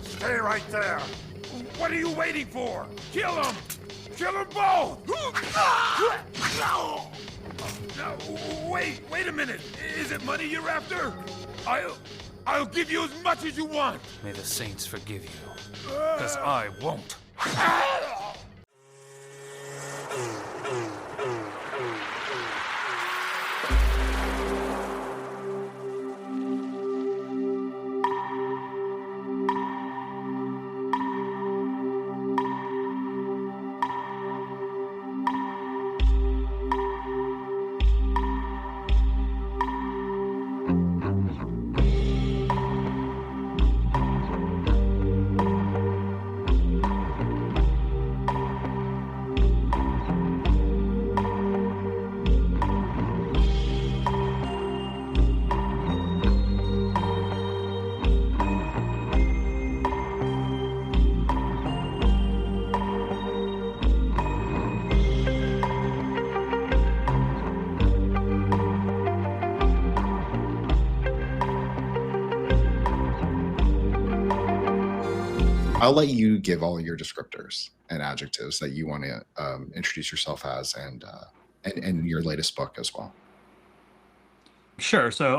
Stay right there. What are you waiting for? Kill them! Kill them both! No, wait a minute. Is it money you're after? I'll give you as much as you want. May the saints forgive you, because I won't. I'll let you give all your descriptors and adjectives that you want to introduce yourself as, and your latest book as well. Sure. So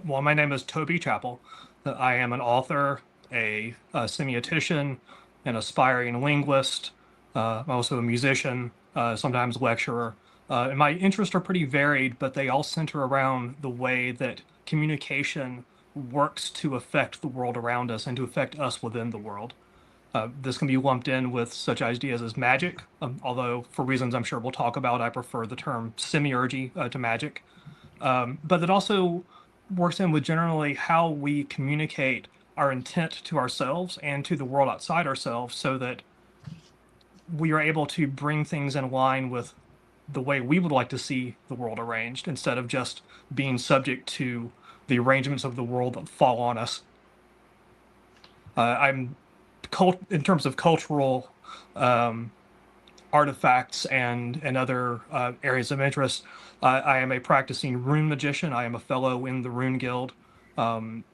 my name is Toby Chappell. I am an author, a semiotician, an aspiring linguist. I'm also a musician, sometimes lecturer. And my interests are pretty varied, but they all center around the way that communication works to affect the world around us and to affect us within the world. This can be lumped in with such ideas as magic, although for reasons I'm sure we'll talk about, I prefer the term semiurgy to magic. But it also works in with generally how we communicate our intent to ourselves and to the world outside ourselves, so that we are able to bring things in line with the way we would like to see the world arranged, instead of just being subject to the arrangements of the world that fall on us. In terms of cultural artifacts and other areas of interest, I am a practicing Rune magician. I am a fellow in the Rune Guild, and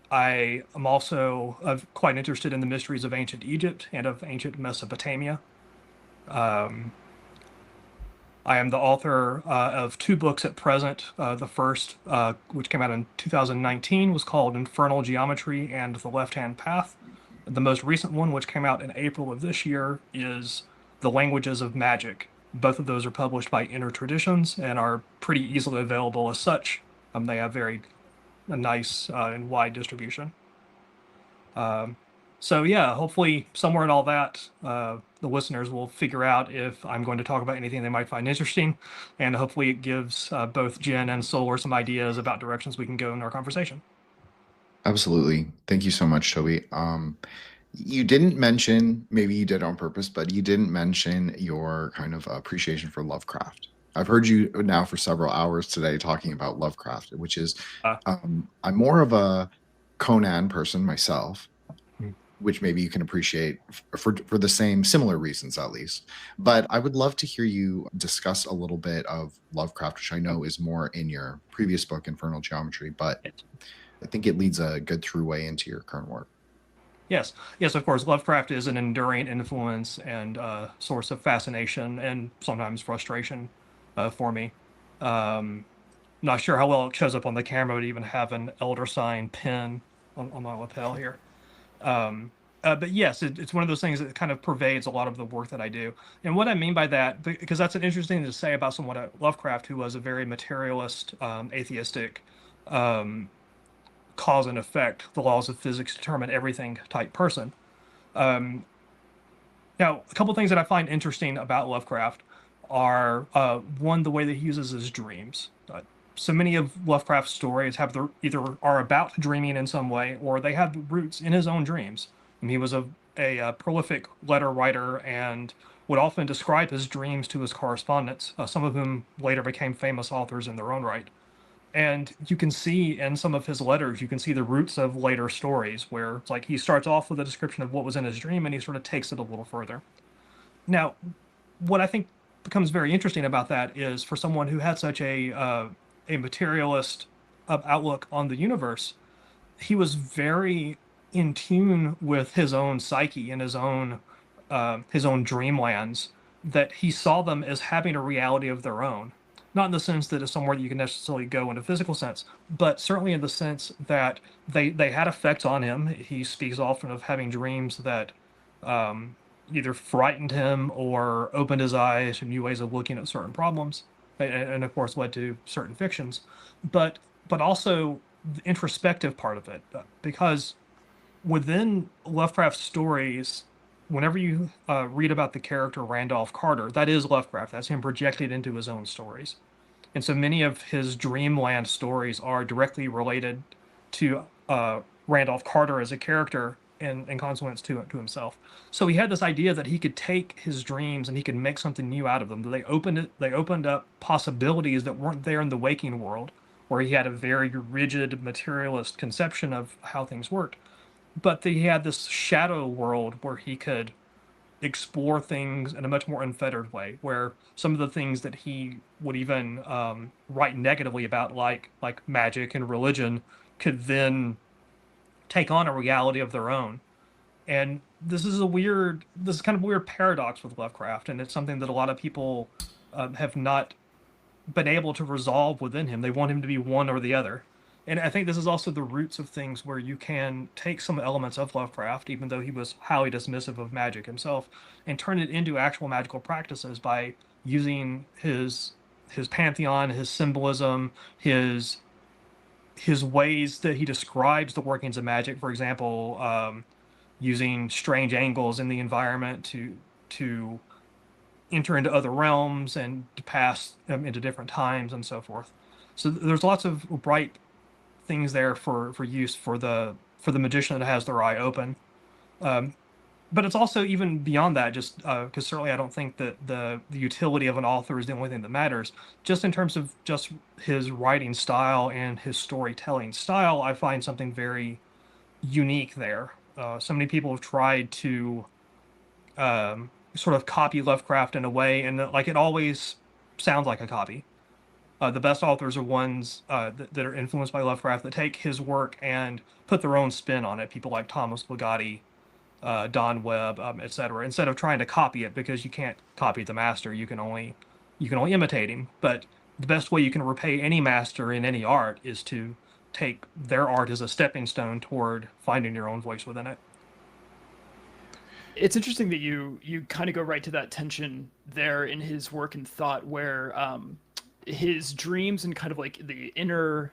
I am also quite interested in the mysteries of ancient Egypt and of ancient Mesopotamia. I am the author of 2 books at present. The first, which came out in 2019, was called Infernal Geometry and the Left-Hand Path. The most recent one, which came out in April of this year, is The Languages of Magic. Both of those are published by Inner Traditions and are pretty easily available as such. They have very nice and wide distribution. So yeah, hopefully somewhere in all that, the listeners will figure out if I'm going to talk about anything they might find interesting, and hopefully it gives both Jen and Solar some ideas about directions we can go in our conversation. Absolutely. Thank you so much, Toby. You didn't mention, maybe you did on purpose, but you didn't mention your kind of appreciation for Lovecraft. I've heard you now for several hours today talking about Lovecraft, which is, I'm more of a Conan person myself, which maybe you can appreciate for the similar reasons, at least. But I would love to hear you discuss a little bit of Lovecraft, which I know is more in your previous book, Infernal Geometry, but I think it leads a good throughway into your current work. Yes, of course. Lovecraft is an enduring influence and source of fascination and sometimes frustration for me. Not sure how well it shows up on the camera, but even have an elder sign pin on my lapel here. But yes, it's one of those things that kind of pervades a lot of the work that I do. And what I mean by that, because that's an interesting thing to say about someone like Lovecraft, who was a very materialist, atheistic, cause and effect, the laws of physics determine everything type person. Now, a couple things that I find interesting about Lovecraft are, one, the way that he uses his dreams. So many of Lovecraft's stories either are about dreaming in some way, or they have roots in his own dreams. And he was a prolific letter writer and would often describe his dreams to his correspondents, some of whom later became famous authors in their own right. And you can see in some of his letters, you can see the roots of later stories, where it's like he starts off with a description of what was in his dream and he sort of takes it a little further. Now, what I think becomes very interesting about that is, for someone who had such a materialist outlook on the universe, he was very in tune with his own psyche and his own dreamlands, that he saw them as having a reality of their own. Not in the sense that it's somewhere that you can necessarily go in a physical sense, but certainly in the sense that they had effects on him. He speaks often of having dreams that either frightened him or opened his eyes to new ways of looking at certain problems, and of course led to certain fictions. But also the introspective part of it, because within Lovecraft's stories, whenever you read about the character Randolph Carter, that is Lovecraft. That's him projected into his own stories. And so many of his dreamland stories are directly related to Randolph Carter as a character in consequence to himself. So he had this idea that he could take his dreams and he could make something new out of them. They opened up possibilities that weren't there in the waking world, where he had a very rigid materialist conception of how things worked. But he had this shadow world where he could explore things in a much more unfettered way, where some of the things that he would even write negatively about, like magic and religion, could then take on a reality of their own. And this is kind of a weird paradox with Lovecraft, and it's something that a lot of people have not been able to resolve within him. They want him to be one or the other. And I think this is also the roots of things where you can take some elements of Lovecraft, even though he was highly dismissive of magic himself, and turn it into actual magical practices by using his pantheon, his symbolism, his ways that he describes the workings of magic. For example, using strange angles in the environment to enter into other realms and to pass into different times and so forth. So there's lots of bright things there for use for the magician that has their eye open. But it's also even beyond that, just because certainly I don't think that the utility of an author is the only thing that matters. Just in terms of just his writing style and his storytelling style, I find something very unique there. So many people have tried to sort of copy Lovecraft in a way, and like it always sounds like a copy. The best authors are ones that are influenced by Lovecraft, that take his work and put their own spin on it. People like Thomas Ligotti, Don Webb, etc. Instead of trying to copy it, because you can't copy the master, you can only imitate him. But the best way you can repay any master in any art is to take their art as a stepping stone toward finding your own voice within it. It's interesting that you kind of go right to that tension there in his work and thought, where his dreams and kind of like the inner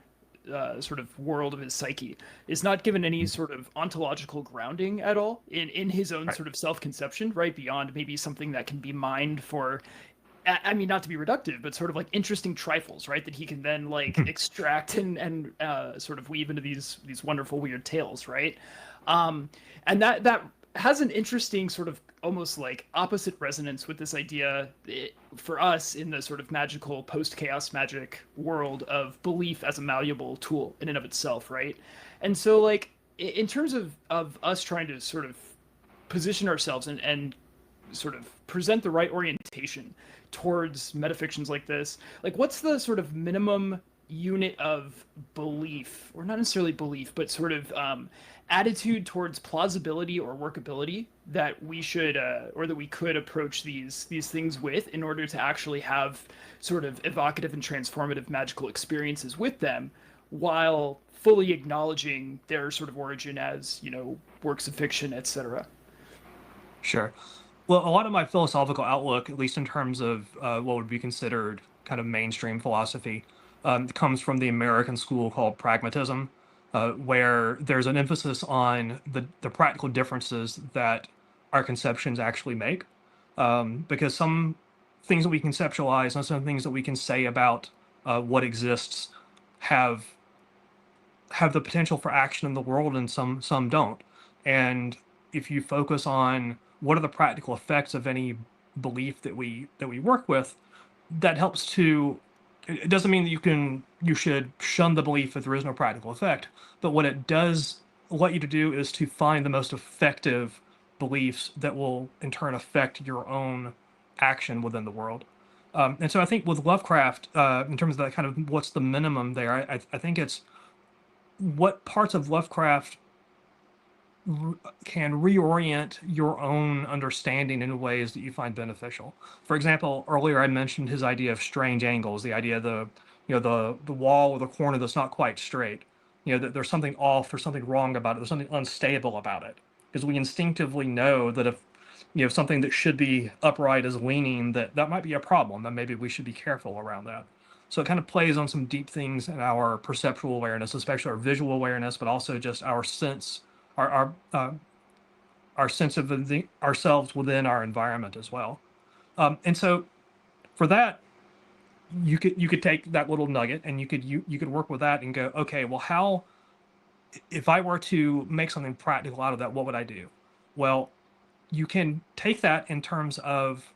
sort of world of his psyche is not given any sort of ontological grounding at all in his own sort of self-conception, right? Beyond maybe something that can be mined for, I mean, not to be reductive, but sort of like interesting trifles, right? That he can then like extract and sort of weave into these wonderful weird tales, right? And that has an interesting sort of almost like opposite resonance with this idea for us in the sort of magical post-chaos magic world of belief as a malleable tool in and of itself, right? And so like in terms of us trying to sort of position ourselves and sort of present the right orientation towards metafictions like this, like what's the sort of minimum unit of belief, or not necessarily belief, but sort of attitude towards plausibility or workability that we should or that we could approach these things with in order to actually have sort of evocative and transformative magical experiences with them, while fully acknowledging their sort of origin as, you know, works of fiction, etc. Sure. Well, a lot of my philosophical outlook, at least in terms of what would be considered kind of mainstream philosophy, comes from the American school called Pragmatism, where there's an emphasis on the practical differences that our conceptions actually make. Because some things that we conceptualize and some things that we can say about what exists have the potential for action in the world, and some don't. And if you focus on what are the practical effects of any belief that we work with, that helps to. It doesn't mean that you should shun the belief if there is no practical effect, but what it does allow you to do is to find the most effective beliefs that will in turn affect your own action within the world. And so I think with Lovecraft, in terms of that kind of what's the minimum there, I think it's what parts of Lovecraft can reorient your own understanding in ways that you find beneficial. For example, earlier I mentioned his idea of strange angles, the idea of the wall or the corner that's not quite straight. That there's something off, there's something wrong about it, there's something unstable about it. Because we instinctively know that if something that should be upright is leaning, that might be a problem, that maybe we should be careful around that. So it kind of plays on some deep things in our perceptual awareness, especially our visual awareness, but also just our sense, our sense of ourselves within our environment as well. And so for that, you could take that little nugget and you could work with that and go, okay, well, how, if I were to make something practical out of that, what would I do? Well, you can take that in terms of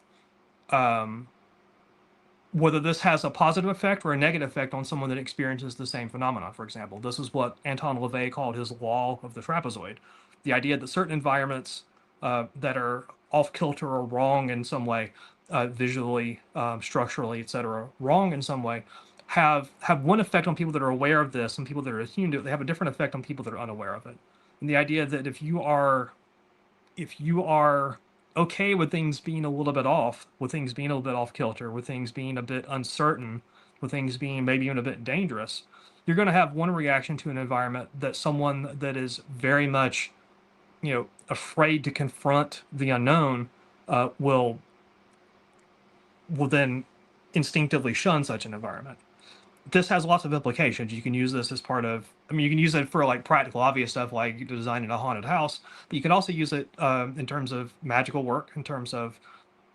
whether this has a positive effect or a negative effect on someone that experiences the same phenomena. For example, this is what Anton Lavey called his law of the trapezoid. The idea that certain environments that are off kilter or wrong in some way, visually, structurally, etc., wrong in some way, have one effect on people that are aware of this, and people that are attuned to it, they have a different effect on people that are unaware of it. And the idea that if you are okay with things being a little bit off, with things being a little bit off kilter, with things being a bit uncertain, with things being maybe even a bit dangerous, you're going to have one reaction to an environment that someone that is very much, afraid to confront the unknown will then instinctively shun such an environment. This has lots of implications. You can use this as part of, you can use it for like practical, obvious stuff like designing a haunted house, but you can also use it in terms of magical work, in terms of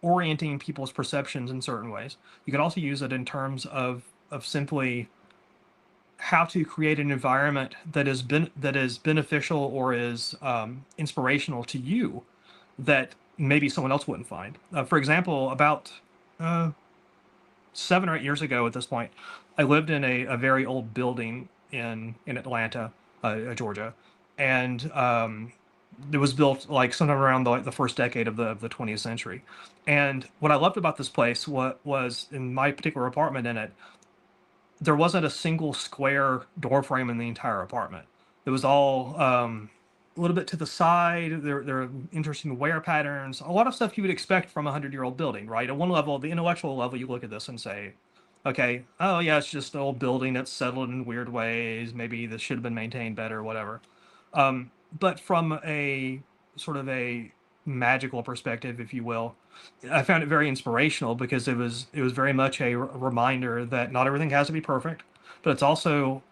orienting people's perceptions in certain ways. You can also use it in terms of simply how to create an environment that is beneficial or is inspirational to you that maybe someone else wouldn't find. For example, about 7 or 8 years ago at this point, I lived in a very old building in Atlanta, Georgia, and it was built like sometime around the first decade of the 20th century. And what I loved about this place was in my particular apartment in it, there wasn't a single square door frame in the entire apartment. It was all a little bit to the side. There are interesting wear patterns, a lot of stuff you would expect from a 100-year-old building, right? At one level, the intellectual level, you look at this and say, okay, oh yeah, it's just an old building that's settled in weird ways. Maybe this should have been maintained better, whatever. But from a sort of a magical perspective, if you will, I found it very inspirational because it was very much a reminder that not everything has to be perfect, but it's also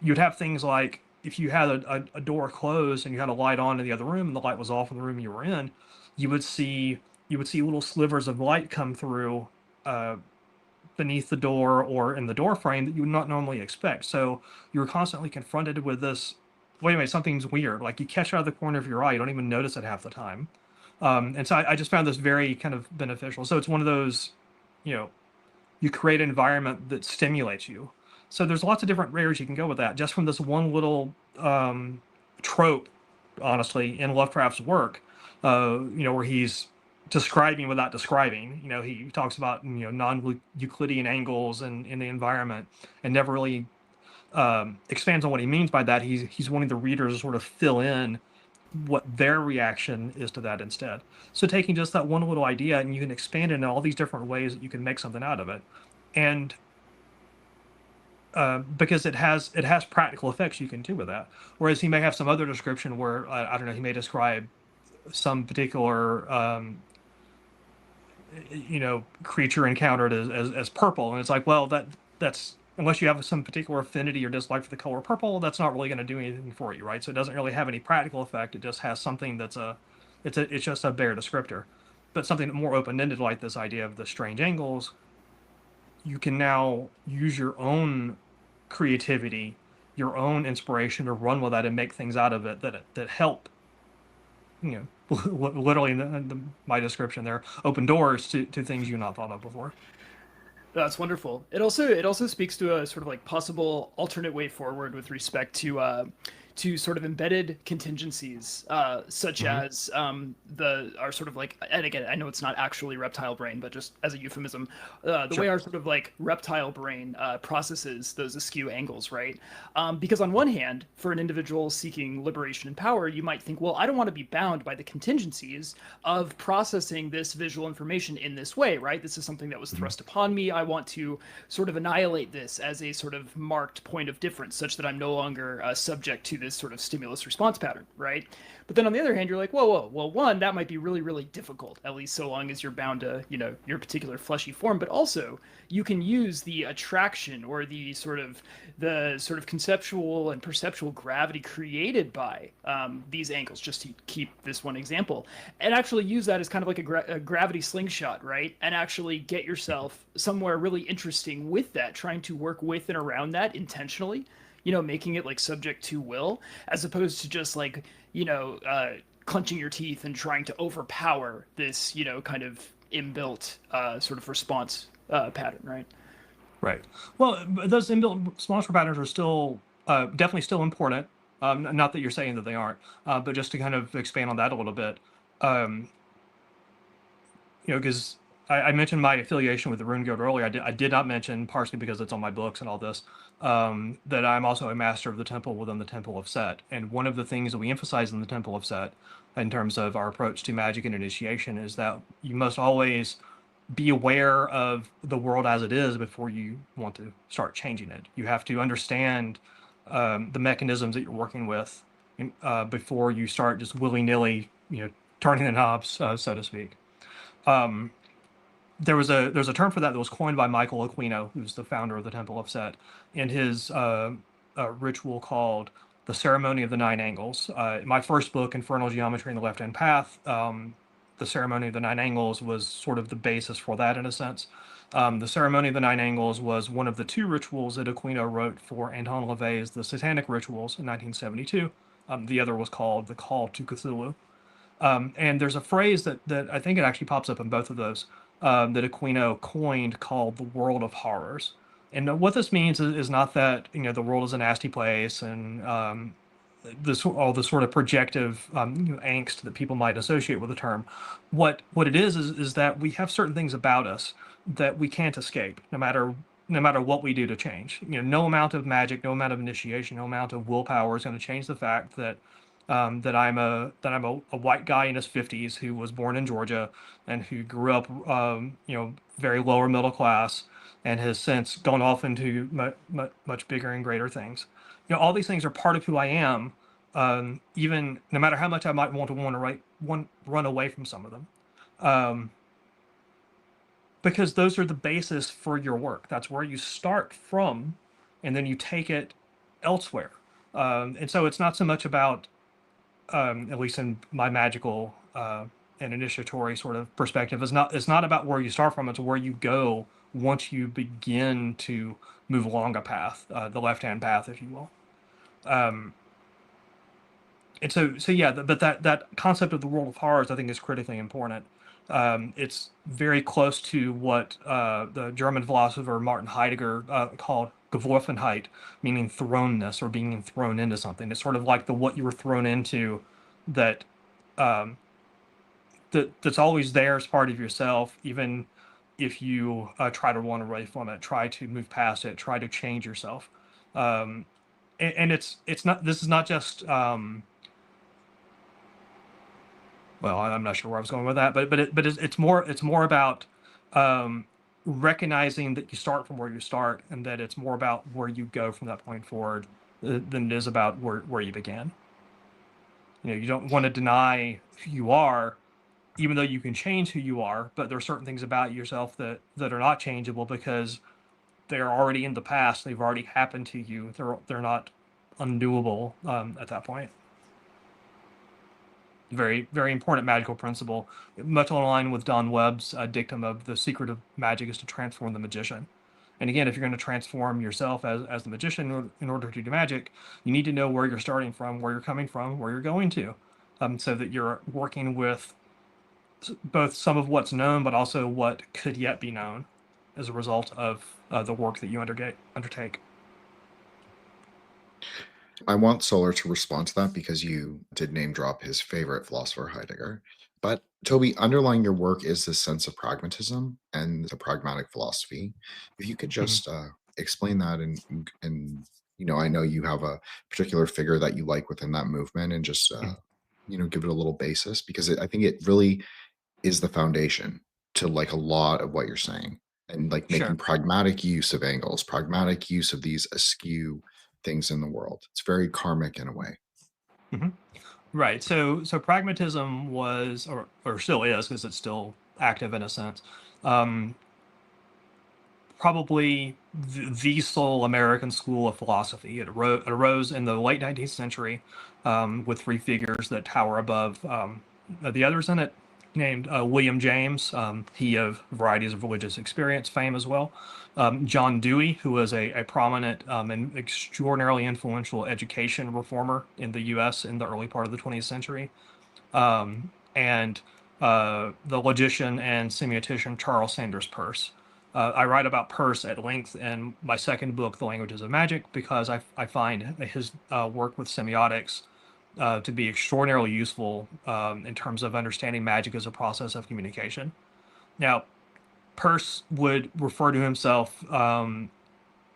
you'd have things like if you had a door closed and you had a light on in the other room and the light was off in the room you were in, you would see little slivers of light come through beneath the door or in the door frame that you would not normally expect. So you were constantly confronted with this, wait a minute, something's weird. Like you catch it out of the corner of your eye, you don't even notice it half the time. And so I just found this very kind of beneficial. So it's one of those, you create an environment that stimulates you. So there's lots of different areas you can go with that, just from this one little trope, honestly, in Lovecraft's work, where he's describing without describing. He talks about non-Euclidean angles in the environment and never really expands on what he means by that. He's wanting the readers to sort of fill in what their reaction is to that instead. So taking just that one little idea and you can expand it in all these different ways that you can make something out of it. And because it has practical effects you can do with that. Whereas he may have some other description where, I don't know, he may describe some particular creature encountered as purple, and it's like, well, that's unless you have some particular affinity or dislike for the color purple, that's not really going to do anything for you, right? So it doesn't really have any practical effect. It just has something that's it's just a bare descriptor. But something more open-ended, like this idea of the strange angles, you can now use your own creativity, your own inspiration to run with that and make things out of it that help, literally in my description there, open doors to things you not thought of before. That's wonderful. It also speaks to a sort of like possible alternate way forward with respect to to sort of embedded contingencies, such as our sort of like, and again, I know it's not actually reptile brain, but just as a euphemism, the way our sort of like reptile brain processes those askew angles, right? Because on one hand, for an individual seeking liberation and power, you might think, well, I don't want to be bound by the contingencies of processing this visual information in this way, right? This is something that was thrust upon me. I want to sort of annihilate this as a sort of marked point of difference, such that I'm no longer subject to this sort of stimulus response pattern, right? But then on the other hand, you're like, whoa, well, one, that might be really, really difficult, at least so long as you're bound to, you know, your particular fleshy form. But also, you can use the attraction or the sort of conceptual and perceptual gravity created by these angles, just to keep this one example, and actually use that as kind of like a gravity slingshot, right? And actually get yourself somewhere really interesting with that, trying to work with and around that intentionally, you know, making it like subject to will, as opposed to just like, you know, clenching your teeth and trying to overpower this, you know, kind of inbuilt sort of response pattern, right? Right. Well, those inbuilt response patterns are still definitely still important. Not that you're saying that they aren't, but just to kind of expand on that a little bit, you know, because I mentioned my affiliation with the Rune Guild earlier. I did not mention, partially because it's on my books and all this, that I'm also a master of the temple within the Temple of Set. And one of the things that we emphasize in the Temple of Set, in terms of our approach to magic and initiation, is that you must always be aware of the world as it is before you want to start changing it. You have to understand the mechanisms that you're working with before you start just willy-nilly, you know, turning the knobs, so to speak. There's a term for that was coined by Michael Aquino, who's the founder of the Temple of Set, in his ritual called the Ceremony of the Nine Angles. My first book, Infernal Geometry and the Left-Hand Path, the Ceremony of the Nine Angles was sort of the basis for that, in a sense. The Ceremony of the Nine Angles was one of the two rituals that Aquino wrote for Anton Lavey's The Satanic Rituals in 1972. The other was called The Call to Cthulhu. And there's a phrase that I think it actually pops up in both of those, that Aquino coined, called the world of horrors. And what this means is not that, you know, the world is a nasty place and all the sort of projective you know, angst that people might associate with the term. What it is that we have certain things about us that we can't escape, no matter what we do to change. You know, no amount of magic, no amount of initiation, no amount of willpower is going to change the fact that that I'm a white guy in his 50s who was born in Georgia and who grew up you know, very lower middle class, and has since gone off into much bigger and greater things. You know, all these things are part of who I am, even no matter how much I might want to run away from some of them, because those are the basis for your work. That's where you start from, and then you take it elsewhere. And so it's not so much about, at least in my magical and initiatory sort of perspective, it's not about where you start from, it's where you go once you begin to move along a path, the left-hand path, if you will. And so yeah, but that concept of the world of horrors, I think, is critically important. It's very close to what the German philosopher Martin Heidegger called Geworfenheit, meaning thrownness or being thrown into something. It's sort of like what you were thrown into that that's always there as part of yourself, even if you try to run away from it, try to move past it, try to change yourself. And it's not. This is not just. Well, I'm not sure where I was going with that, but it's more about recognizing that you start from where you start, and that it's more about where you go from that point forward than it is about where you began. You know, you don't want to deny who you are, even though you can change who you are, but there are certain things about yourself that are not changeable because they're already in the past. They've already happened to you. They're not undoable at that point. Very, very important magical principle, much on line with Don Webb's dictum of the secret of magic is to transform the magician. And again, if you're going to transform yourself as the magician in order to do magic, you need to know where you're starting from, where you're coming from, where you're going to, so that you're working with both some of what's known, but also what could yet be known as a result of the work that you undertake. I want Solar to respond to that because you did name drop his favorite philosopher, Heidegger. But Toby, underlying your work is this sense of pragmatism and the pragmatic philosophy. If you could Mhm. just explain that, and I know you have a particular figure that you like within that movement, and just Mhm. give it a little basis because I think it really is the foundation to like a lot of what you're saying, and like making Sure. pragmatic use of angles, pragmatic use of these askew things in the world. It's very karmic in a way. Mhm. Right. So pragmatism was, or still is, because it's still active in a sense, um, probably the sole American school of philosophy. It arose in the late 19th century, with three figures that tower above the others in it, named William James, he of varieties of religious experience fame as well. John Dewey, who was a prominent and extraordinarily influential education reformer in the U.S. in the early part of the 20th century, and the logician and semiotician Charles Sanders Peirce. I write about Peirce at length in my second book, The Languages of Magic, because I find his work with semiotics to be extraordinarily useful in terms of understanding magic as a process of communication. Now, Peirce would refer to himself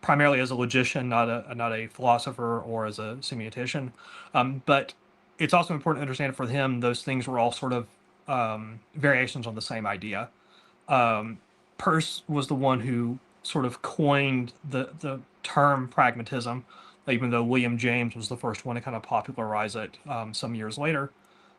primarily as a logician, not a philosopher or as a semiotician. But it's also important to understand for him those things were all sort of variations on the same idea. Um, Peirce was the one who sort of coined the term pragmatism, even though William James was the first one to kind of popularize it some years later.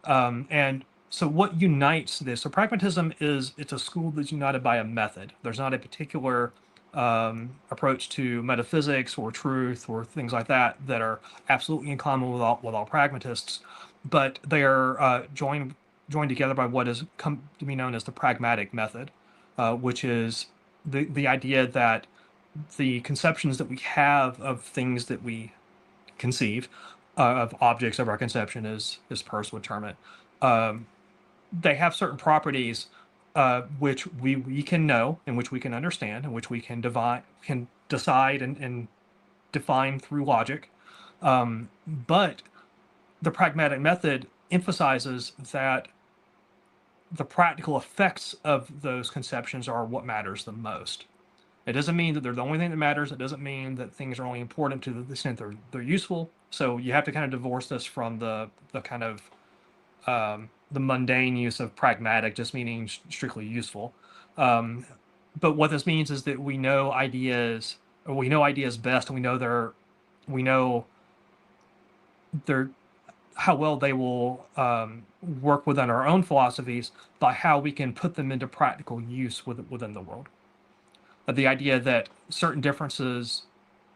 And so what unites this? So pragmatism it's a school that's united by a method. There's not a particular approach to metaphysics or truth or things like that are absolutely in common with all pragmatists, but they are joined together by what is come to be known as the pragmatic method, which is the idea that the conceptions that we have of things that we conceive, of objects of our conception, as Peirce would term it, um, they have certain properties which we can know and which we can understand and which we can decide and define through logic. But the pragmatic method emphasizes that the practical effects of those conceptions are what matters the most. It doesn't mean that they're the only thing that matters. It doesn't mean that things are only important to the extent they're useful. So you have to kind of divorce this from the kind of the mundane use of pragmatic, just meaning strictly useful. Um, but what this means is that we know ideas, or we know ideas best, and we know they're how well they will work within our own philosophies by how we can put them into practical use within the world. The idea that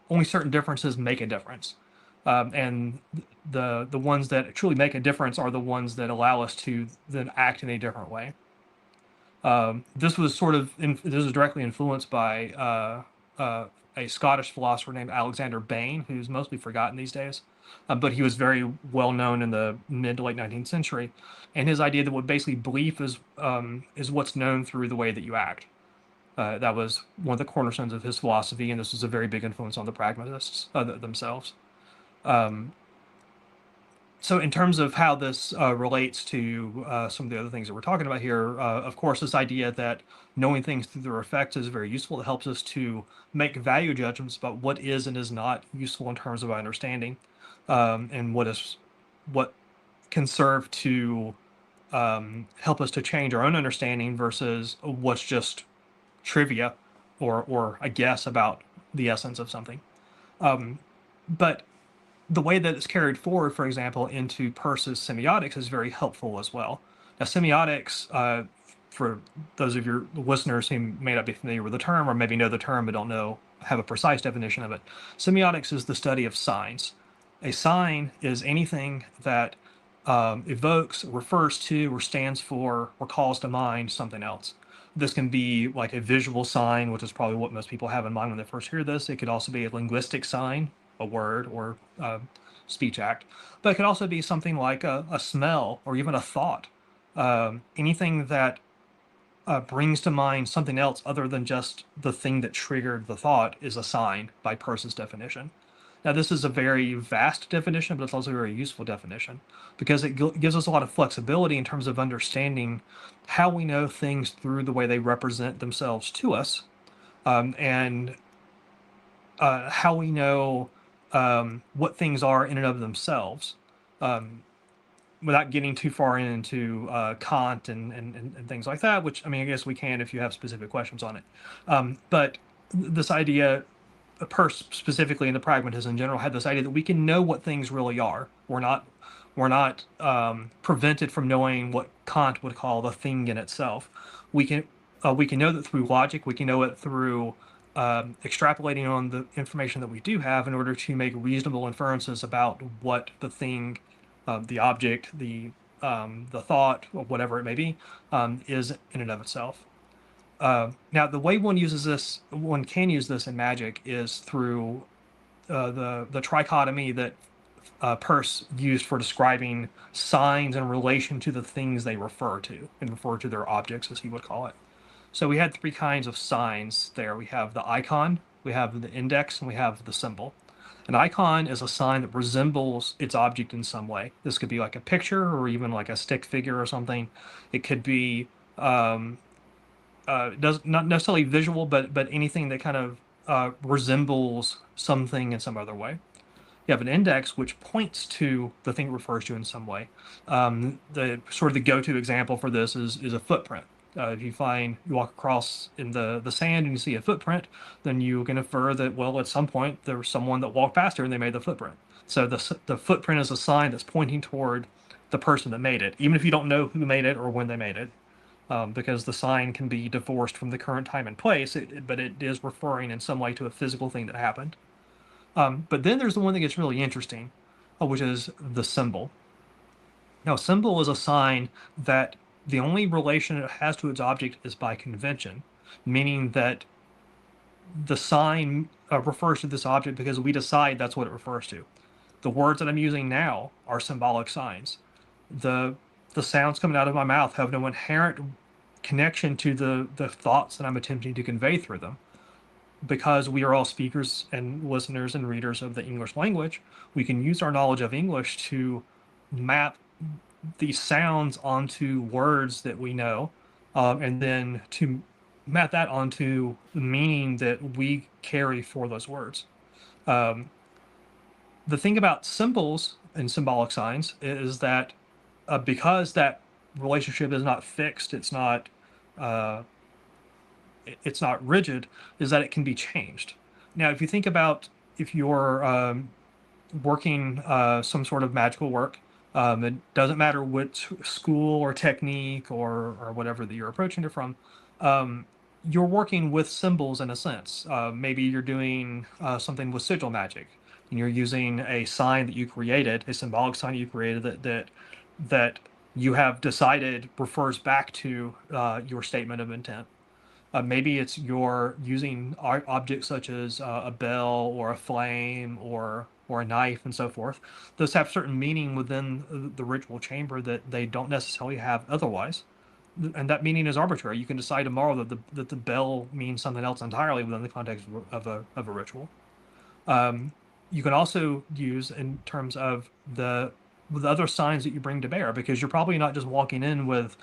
only certain differences make a difference, and the ones that truly make a difference are the ones that allow us to then act in a different way. This was directly influenced by a Scottish philosopher named Alexander Bain, who's mostly forgotten these days, but he was very well known in the mid to late 19th century, and his idea that what basically belief is what's known through the way that you act. That was one of the cornerstones of his philosophy, and this was a very big influence on the pragmatists themselves. Um, so in terms of how this relates to some of the other things that we're talking about here, of course, this idea that knowing things through their effects is very useful. It helps us to make value judgments about what is and is not useful in terms of our understanding, and what can serve to help us to change our own understanding versus what's just trivia or a guess about the essence of something. But the way that it's carried forward, for example, into Peirce's semiotics is very helpful as well. Now, semiotics, for those of your listeners who may not be familiar with the term or maybe know the term but don't have a precise definition of it, semiotics is the study of signs. A sign is anything that evokes, refers to, or stands for, or calls to mind something else. This can be like a visual sign, which is probably what most people have in mind when they first hear this. It could also be a linguistic sign, a word or speech act, but it could also be something like a smell or even a thought. Anything that brings to mind something else other than just the thing that triggered the thought is a sign by Peirce's definition. Now, this is a very vast definition, but it's also a very useful definition because it gives us a lot of flexibility in terms of understanding how we know things through the way they represent themselves to us, and how we know what things are in and of themselves, without getting too far into Kant and things like that, which, I mean, I guess we can if you have specific questions on it. But this idea, Peirce specifically in the Pragmatism in general, had this idea that we can know what things really are. We're not prevented from knowing what Kant would call the thing in itself. We can know that through logic. We can know it through extrapolating on the information that we do have in order to make reasonable inferences about what the thing, the object, the thought, or whatever it may be, is in and of itself. Now, the way one can use this in magic is through the trichotomy that Peirce used for describing signs in relation to the things they refer to, and refer to their objects, as he would call it. So we had three kinds of signs there. We have the icon, we have the index, and we have the symbol. An icon is a sign that resembles its object in some way. This could be like a picture or even like a stick figure or something. It could be not necessarily visual, but anything that kind of resembles something in some other way. You have an index which points to the thing it refers to in some way. The sort of the go-to example for this is a footprint. If you walk across in the sand and you see a footprint, then you can infer that, well, at some point there was someone that walked past here and they made the footprint. So the footprint is a sign that's pointing toward the person that made it, even if you don't know who made it or when they made it, because the sign can be divorced from the current time and place, but it is referring in some way to a physical thing that happened. But then there's the one that gets really interesting, which is the symbol. Now, a symbol is a sign that the only relation it has to its object is by convention, meaning that the sign refers to this object because we decide that's what it refers to. The words that I'm using now are symbolic signs. The sounds coming out of my mouth have no inherent connection to the thoughts that I'm attempting to convey through them. Because we are all speakers and listeners and readers of the English language, we can use our knowledge of English to map these sounds onto words that we know, and then to map that onto the meaning that we carry for those words. The thing about symbols and symbolic signs is that because that relationship is not fixed, it's not rigid, is that it can be changed. Now, if you think about if you're working some sort of magical work, it doesn't matter which school or technique or whatever that you're approaching it from, you're working with symbols in a sense. Maybe you're doing something with sigil magic, and you're using a sign that you created, a symbolic sign you created that you have decided refers back to your statement of intent. Maybe it's you're using objects such as a bell or a flame or a knife and so forth. Those have certain meaning within the ritual chamber that they don't necessarily have otherwise. And that meaning is arbitrary. You can decide tomorrow that the bell means something else entirely within the context of a ritual. You can also use in terms of the other signs that you bring to bear, because you're probably not just walking in with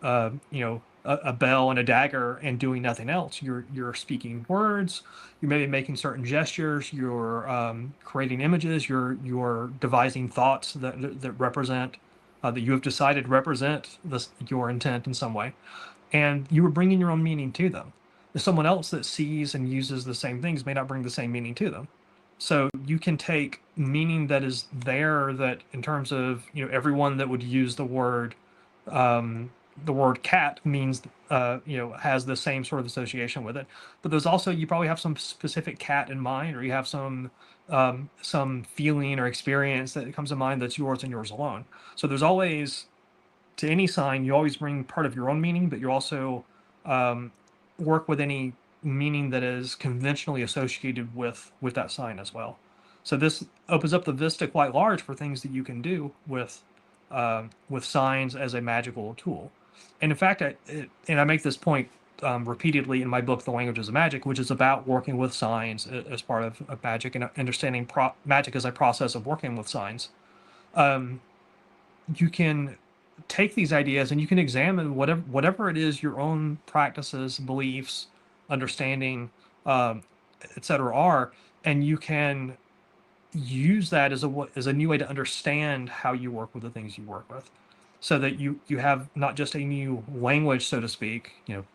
a bell and a dagger and doing nothing else. You're speaking words, you may be making certain gestures, you're creating images, you're devising thoughts that represent, that you have decided represent your intent in some way. And you are bringing your own meaning to them. If someone else that sees and uses the same things may not bring the same meaning to them. So you can take meaning that is there, that in terms of, everyone that would use the word cat means, has the same sort of association with it. But there's also, you probably have some specific cat in mind, or you have some feeling or experience that comes to mind that's yours and yours alone. So there's always, to any sign, you always bring part of your own meaning, but you also work with any meaning that is conventionally associated with that sign as well. So this opens up the vista quite large for things that you can do with signs as a magical tool. And in fact, I make this point repeatedly in my book, The Languages of Magic, which is about working with signs as part of magic and understanding magic as a process of working with signs. You can take these ideas and you can examine whatever it is your own practices, beliefs, understanding, etc. are, and you can use that as a new way to understand how you work with the things you work with, so that you have not just a new language, so to speak,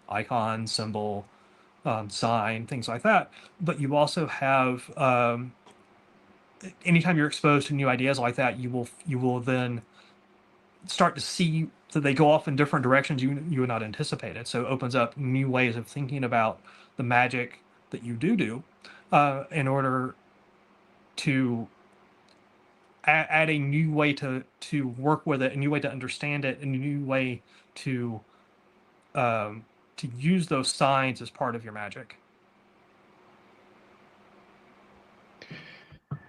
icon, symbol, sign, things like that, but you also have anytime you're exposed to new ideas like that, you will then start to see that they go off in different directions you had not anticipated. So it opens up new ways of thinking about the magic that you do in order to add a new way to work with it, a new way to understand it, a new way to use those signs as part of your magic. Well,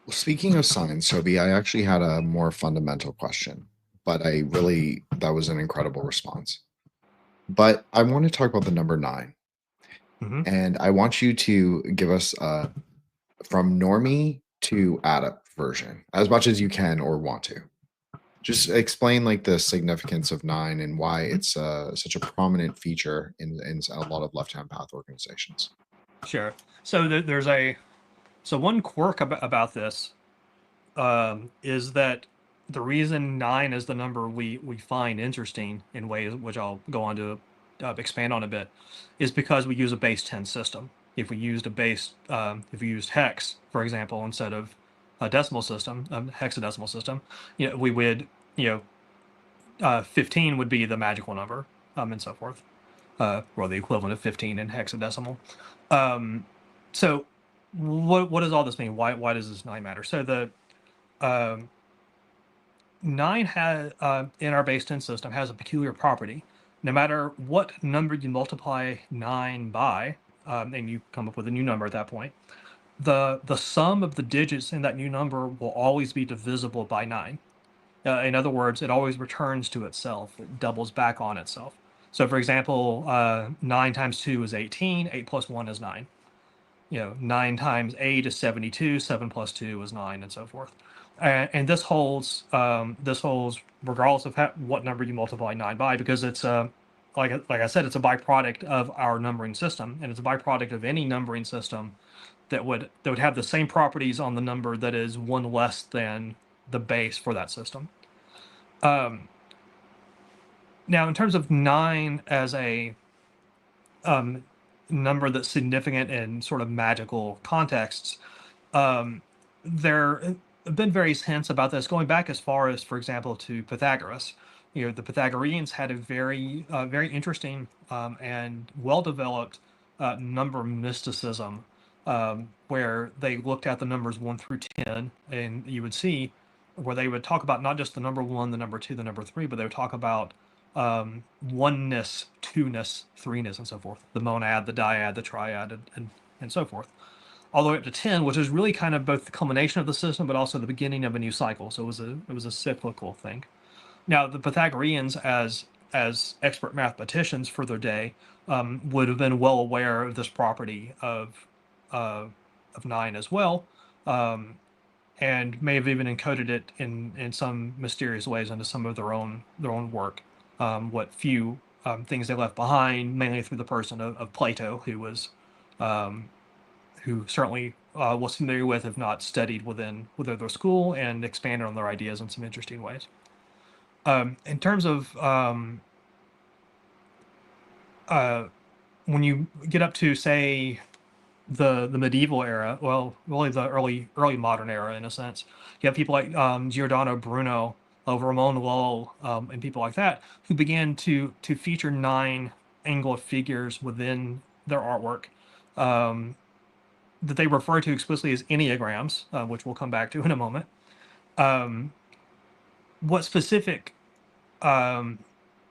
speaking of signs, Toby, I actually had a more fundamental question, but that was an incredible response. But I want to talk about the number 9. And I want you to give us from normie to adept version as much as you can or want to. Just explain like the significance of 9 and why it's such a prominent feature in a lot of left-hand path organizations. Sure. So one quirk about this is that the reason 9 is the number we find interesting in ways which I'll go on to expand on a bit, is because we use a base 10 system. If we used if we used hex, for example, instead of a decimal system, hexadecimal system, we would, 15 would be the magical number, and so forth, or the equivalent of 15 in hexadecimal. So what does all this mean? Why does this 9 matter? So the 9 has in our base 10 system has a peculiar property. No matter what number you multiply 9 by, and you come up with a new number at that point, the sum of the digits in that new number will always be divisible by 9. In other words, it always returns to itself. It doubles back on itself. So, for example, 9 times 2 is 18. 8 plus 1 is 9. 9 times 8 is 72. 7 plus 2 is 9, and so forth. And this holds regardless of what number you multiply 9 by, because it's like I said, it's a byproduct of our numbering system, and it's a byproduct of any numbering system that would have the same properties on the number that is one less than the base for that system. Now, in terms of 9 as a number that's significant in sort of magical contexts, there have been various hints about this going back as far as, for example, to Pythagoras. The Pythagoreans had a very interesting and well-developed number mysticism, where they looked at the numbers 1 through 10, and you would see where they would talk about not just the number 1, the number 2, the number 3, but they would talk about oneness, two-ness, threeness, and so forth. The monad, the dyad, the triad, and so forth. All the way up to 10, which is really kind of both the culmination of the system, but also the beginning of a new cycle. So it was a cyclical thing. Now, the Pythagoreans, as expert mathematicians for their day, would have been well aware of this property of 9 as well, and may have even encoded it in some mysterious ways into some of their own work. What few things they left behind, mainly through the person of Plato, who certainly was familiar with, if not studied within their school, and expanded on their ideas in some interesting ways. In terms of when you get up to, say, the medieval era, well, really the early modern era in a sense, you have people like Giordano, Bruno, Ramon Lull, and people like that, who began to feature 9 angular figures within their artwork, that they refer to explicitly as enneagrams, which we'll come back to in a moment. What specific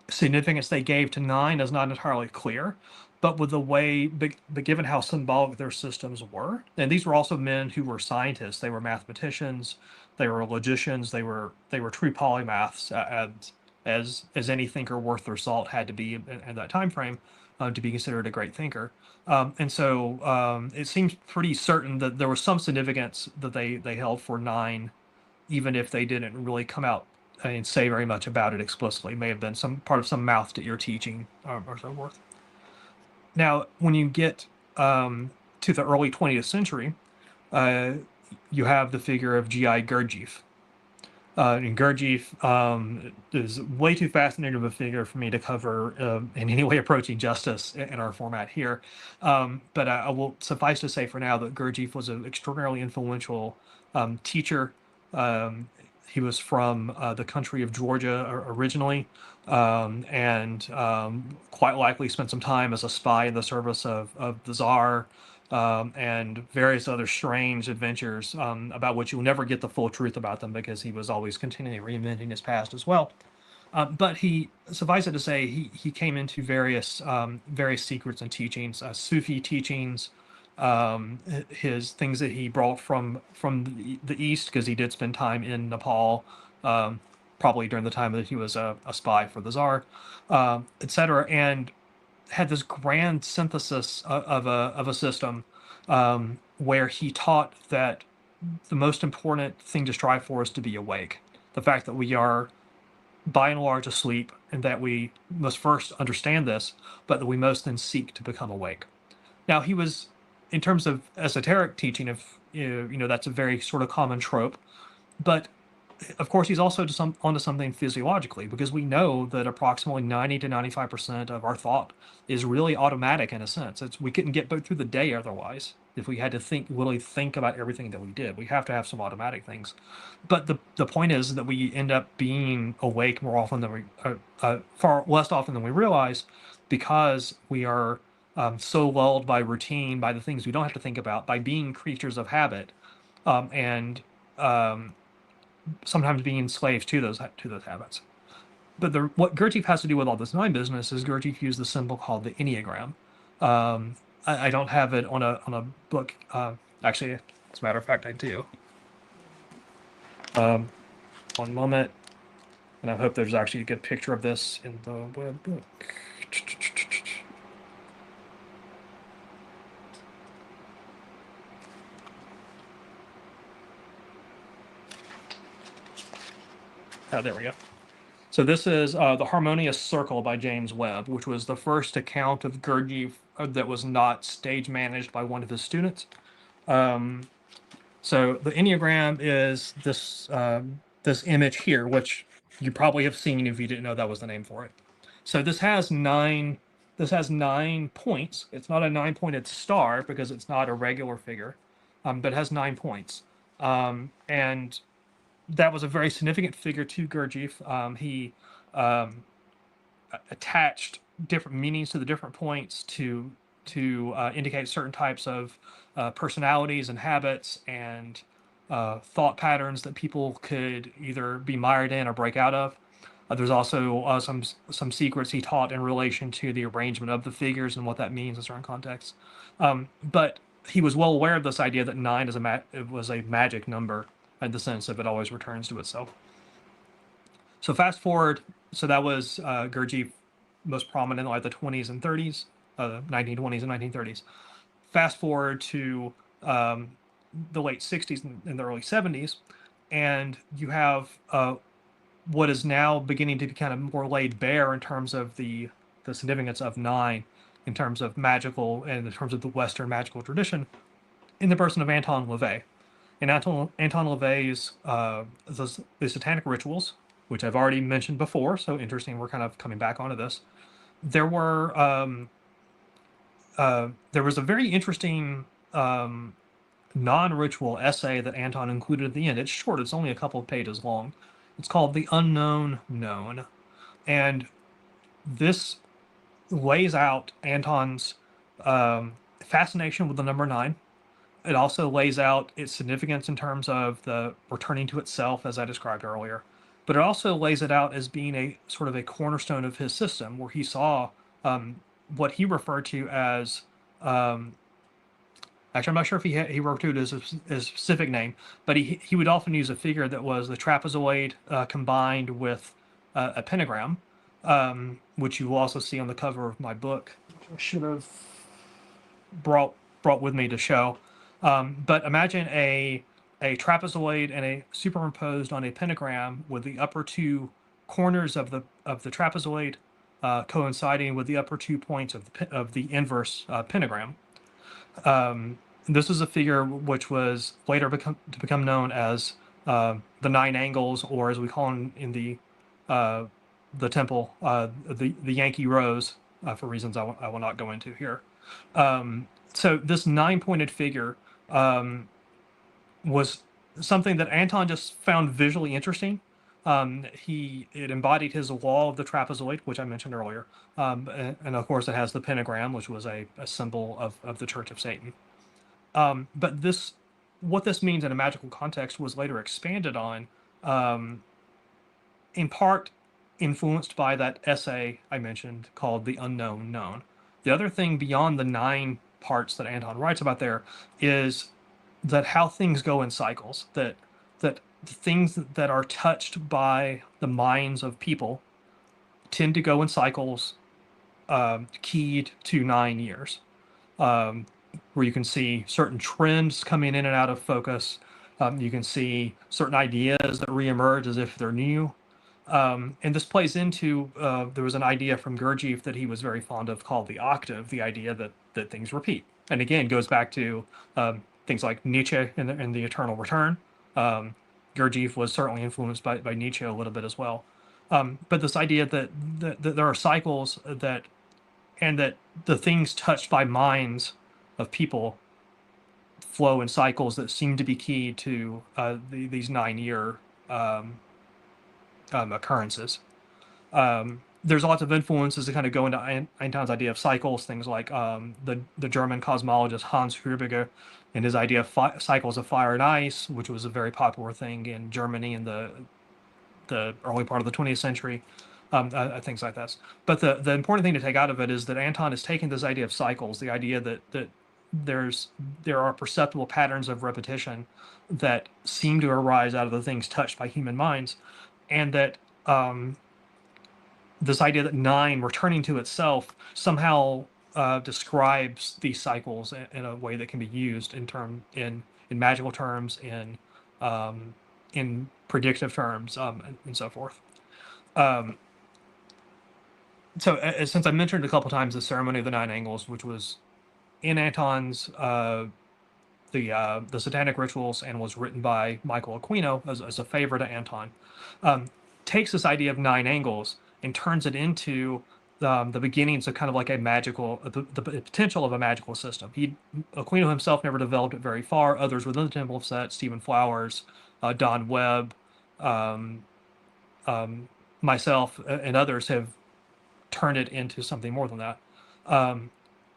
significance they gave to 9 is not entirely clear, but with the way, but given how symbolic their systems were, and these were also men who were scientists, they were mathematicians, they were logicians, they were true polymaths, as any thinker worth their salt had to be in that time frame. to be considered a great thinker. And so it seems pretty certain that there was some significance that they held for 9, even if they didn't really come out and say very much about it explicitly. It may have been some part of some mouth to ear teaching or so forth. Now, when you get to the early 20th century, you have the figure of G.I. Gurdjieff. And Gurdjieff is way too fascinating of a figure for me to cover in any way approaching justice in our format here. But I will suffice to say for now that Gurdjieff was an extraordinarily influential teacher. He was from the country of Georgia originally, and quite likely spent some time as a spy in the service of the Tsar, and various other strange adventures about which you'll never get the full truth about them, because he was always continually reinventing his past as well. But suffice it to say, he came into various secrets and teachings, Sufi teachings, his things that he brought from the East, because he did spend time in Nepal, probably during the time that he was a spy for the Tsar, etc., and had this grand synthesis of a system where he taught that the most important thing to strive for is to be awake. The fact that we are by and large asleep, and that we must first understand this, but that we must then seek to become awake. Now, he was, in terms of esoteric teaching, if that's a very sort of common trope, but of course he's also onto something physiologically, because we know that approximately 90 to 95% of our thought is really automatic in a sense. We couldn't get through the day otherwise if we had to really think about everything that we did. We have to have some automatic things. But the point is that we end up being awake more often than far less often than we realize, because we are so lulled by routine, by the things we don't have to think about, by being creatures of habit, and sometimes being slaves to those habits. But what Gurdjieff has to do with all this 9 business is Gurdjieff used the symbol called the Enneagram. I don't have it on a book. Actually, as a matter of fact, I do. One moment, and I hope there's actually a good picture of this in the Webb book. Oh, there we go. So this is The Harmonious Circle by James Webb, which was the first account of Gurdjieff that was not stage managed by one of his students. So the Enneagram is this image here, which you probably have seen if you didn't know that was the name for it. So this has 9 points. It's not a 9-pointed star because it's not a regular figure, but it has 9 points. And that was a very significant figure to Gurdjieff. He attached different meanings to the different points to indicate certain types of personalities and habits and thought patterns that people could either be mired in or break out of. There's also some secrets he taught in relation to the arrangement of the figures and what that means in certain contexts. But he was well aware of this idea that 9 was a magic number, in the sense of it always returns to itself. So fast forward, so that was Gurdjieff most prominent in like the 20s and 30s, 1920s and 1930s. Fast forward to the late 60s and the early 70s, and you have what is now beginning to be kind of more laid bare in terms of the significance of 9, in terms of magical and in terms of the Western magical tradition, in the person of Anton Lavey. In Anton Lavey's the Satanic rituals, which I've already mentioned before, so interesting, we're kind of coming back onto this. There was a very interesting non-ritual essay that Anton included at the end. It's short, it's only a couple of pages long. It's called The Unknown Known. And this lays out Anton's fascination with the number 9. It also lays out its significance in terms of the returning to itself, as I described earlier. But it also lays it out as being a sort of a cornerstone of his system, where he saw what he referred to as, actually, I'm not sure if he referred to it as a specific name, but he would often use a figure that was the trapezoid combined with a pentagram, which you will also see on the cover of my book, which I should have brought with me to show. But imagine a trapezoid and a superimposed on a pentagram with the upper two corners of the trapezoid coinciding with the upper 2 points of the inverse pentagram. This is a figure which was later to become known as the 9 angles, or as we call them in the temple, the Yankee Rose, for reasons I will not go into here. So this 9-pointed figure was something that Anton just found visually interesting. It embodied his law of the trapezoid, which I mentioned earlier, and of course it has the pentagram, which was a symbol of the Church of Satan. But what this means in a magical context was later expanded on, in part influenced by that essay I mentioned called The Unknown Known. The other thing beyond the 9 parts that Anton writes about there is that how things go in cycles, that things that are touched by the minds of people tend to go in cycles keyed to 9 years, where you can see certain trends coming in and out of focus. You can see certain ideas that reemerge as if they're new. And this plays into, there was an idea from Gurdjieff that he was very fond of called the octave, the idea that things repeat. And again, goes back to things like Nietzsche and the Eternal Return. Gurdjieff was certainly influenced by Nietzsche a little bit as well. But this idea that there are cycles and that the things touched by minds of people flow in cycles that seem to be key to these 9-year occurrences. There's lots of influences that kind of go into Anton's idea of cycles, things like the German cosmologist Hans Heidegger and his idea of cycles of fire and ice, which was a very popular thing in Germany in the early part of the 20th century, things like that. But the important thing to take out of it is that Anton is taking this idea of cycles, the idea that there are perceptible patterns of repetition that seem to arise out of the things touched by human minds, and that this idea that 9 returning to itself somehow describes these cycles in a way that can be used in magical terms, in predictive terms, and so forth. So since I mentioned a couple times the ceremony of the 9 angles, which was in Anton's the Satanic rituals and was written by Michael Aquino as a favor to Anton, takes this idea of 9 angles and turns it into the beginnings of kind of like a magical, the potential of a magical system. Aquino himself never developed it very far. Others within the Temple of Set, Stephen Flowers, Don Webb, myself, and others have turned it into something more than that.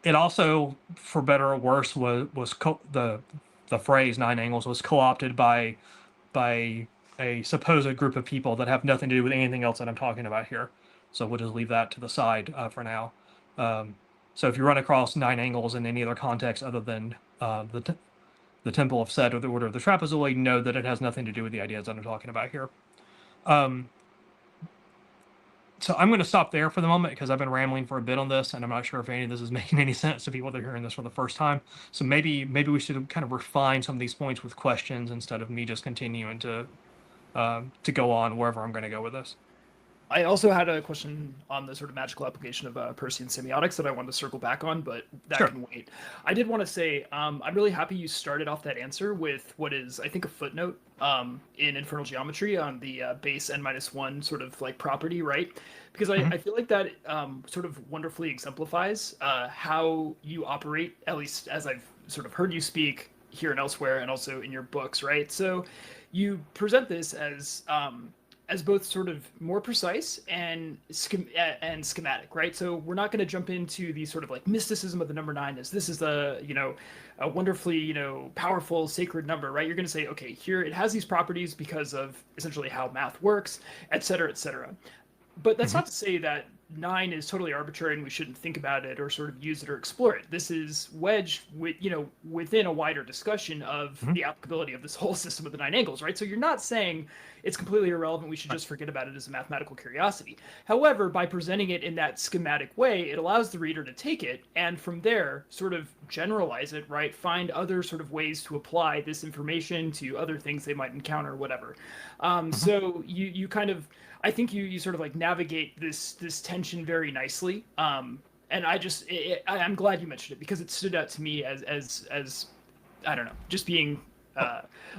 It also, for better or worse, was the phrase 9 angles was co-opted by a supposed group of people that have nothing to do with anything else that I'm talking about here. So we'll just leave that to the side for now. So if you run across 9 angles in any other context other than the Temple of Set or the Order of the Trapezoid, know that it has nothing to do with the ideas that I'm talking about here. So I'm going to stop there for the moment because I've been rambling for a bit on this, and I'm not sure if any of this is making any sense to people that are hearing this for the first time. So maybe we should kind of refine some of these points with questions instead of me just continuing to go on wherever I'm going to go with this. I also had a question on the sort of magical application of Persian semiotics that I wanted to circle back on, but that Sure. can wait. I did want to say I'm really happy you started off that answer with what is, I think, a footnote in Infernal Geometry on the base n-1 sort of like property, right? Because I feel like that sort of wonderfully exemplifies how you operate, at least as I've sort of heard you speak here and elsewhere, and also in your books, right? So you present this as both sort of more precise and schematic, right? So we're not going to jump into the sort of like mysticism of the number 9 as this is a wonderfully, powerful sacred number, right? You're going to say, okay, here it has these properties because of essentially how math works, et cetera, et cetera. But that's not to say that 9 is totally arbitrary and we shouldn't think about it or sort of use it or explore it. This is wedged within a wider discussion of the applicability of this whole system of the 9 angles, right? So you're not saying it's completely irrelevant, we should just forget about it as a mathematical curiosity. However, by presenting it in that schematic way, it allows the reader to take it and from there sort of generalize it, right? Find other sort of ways to apply this information to other things they might encounter, whatever. So you kind of, I think you sort of like navigate this tension very nicely. And I'm glad you mentioned it because it stood out to me as I don't know, just being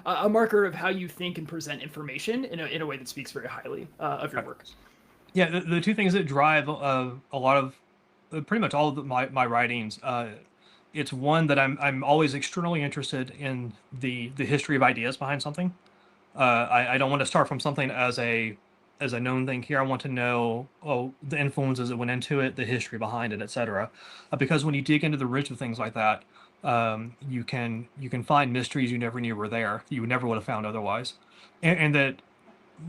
a marker of how you think and present information in a way that speaks very highly of your work. Yeah, the two things that drive a lot of pretty much all of my writings. It's one that I'm always externally interested in the history of ideas behind something. I don't want to start from something as a known thing here. I want to know the influences that went into it, the history behind it, etc. Because when you dig into the roots of things like that, you can find mysteries you never knew were there, you never would have found otherwise, and that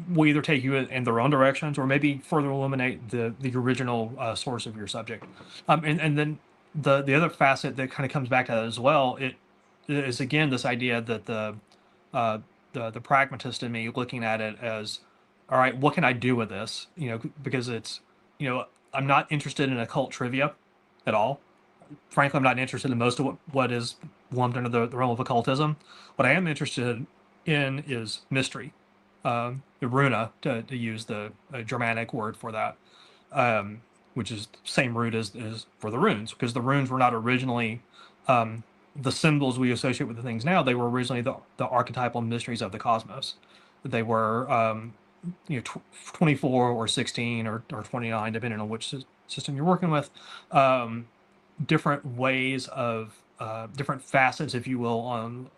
will either take you in their own directions or maybe further illuminate the original source of your subject. And then the other facet that kind of comes back to that as well, it is again this idea that the pragmatist in me looking at it as, all right, what can I do with this? Because it's, I'm not interested in occult trivia at all. Frankly, I'm not interested in most of what is lumped under the realm of occultism. What I am interested in is mystery. The Runa, to use the Germanic word for that, which is the same root as for the runes, because the runes were not originally the symbols we associate with the things now. They were originally the archetypal mysteries of the cosmos. They were 24 or 16 or 29, depending on which system you're working with. Different ways of different facets, if you will, on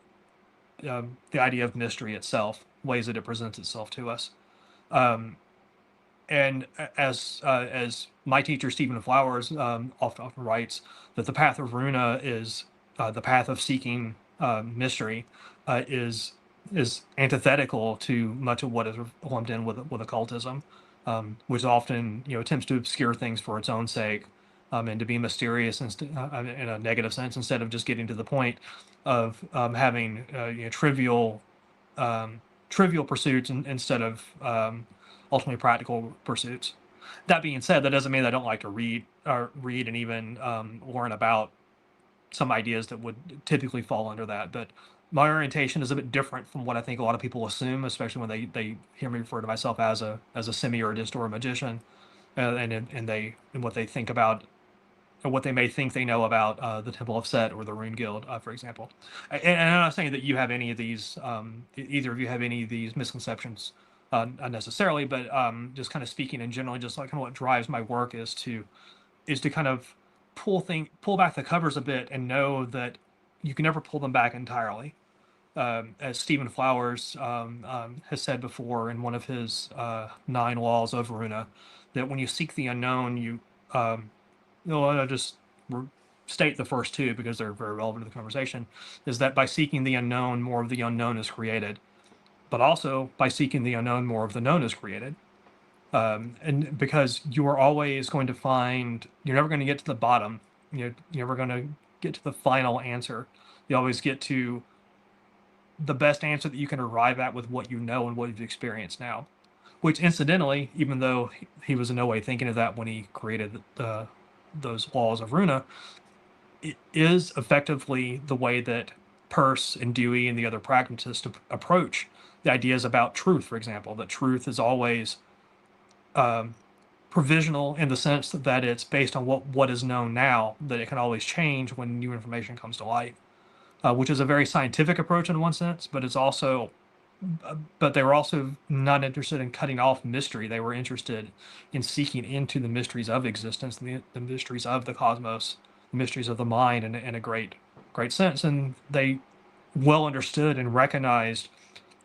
the idea of mystery itself, ways that it presents itself to us. And as my teacher Stephen Flowers often writes, that the path of Runa is the path of seeking mystery, is antithetical to much of what is lumped in with occultism, which often attempts to obscure things for its own sake, and to be mysterious in a negative sense, instead of just getting to the point of having trivial pursuits instead of ultimately practical pursuits. That being said, that doesn't mean I don't like to read and even learn about some ideas that would typically fall under that. But my orientation is a bit different from what I think a lot of people assume, especially when they hear me refer to myself as a semiurgist or a magician, and what they think about, or what they may think they know about the Temple of Set or the Rune Guild, for example. And I'm not saying that you have any of these, either of you have any of these misconceptions unnecessarily, but just kind of speaking in general, just like kind of what drives my work is to kind of pull back the covers a bit and know that you can never pull them back entirely. As Stephen Flowers has said before in one of his 9 laws of Runa, that when you seek the unknown, I'll just state the first 2 because they're very relevant to the conversation, is that by seeking the unknown, more of the unknown is created. But also, by seeking the unknown, more of the known is created. And because you are always going to find, you're never going to get to the bottom. You're never going to get to the final answer. You always get to the best answer that you can arrive at with what you know and what you've experienced now. Which, incidentally, even though he was in no way thinking of that when he created those laws of Runa, it is effectively the way that Peirce and Dewey and the other pragmatists approach the ideas about truth, for example, that truth is always provisional in the sense that it's based on what is known now, that it can always change when new information comes to light, which is a very scientific approach in one sense, but it's also, but they were also not interested in cutting off mystery. They were interested in seeking into the mysteries of existence, the mysteries of the cosmos, the mysteries of the mind in a great sense. And they well understood and recognized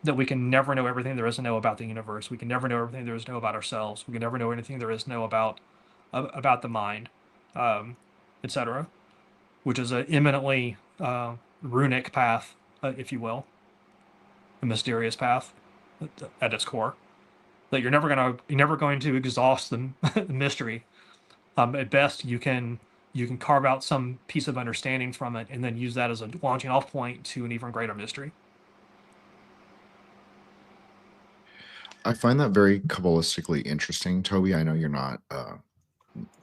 that we can never know everything there is to know about the universe. We can never know everything there is to know about ourselves. We can never know anything there is to know about the mind, etc., which is an eminently runic path, if you will, a mysterious path at its core. That you're never going to exhaust the mystery At best, you can carve out some piece of understanding from it and then use that as a launching off point to an even greater mystery. I find that very Kabbalistically interesting, Toby. I know you're not a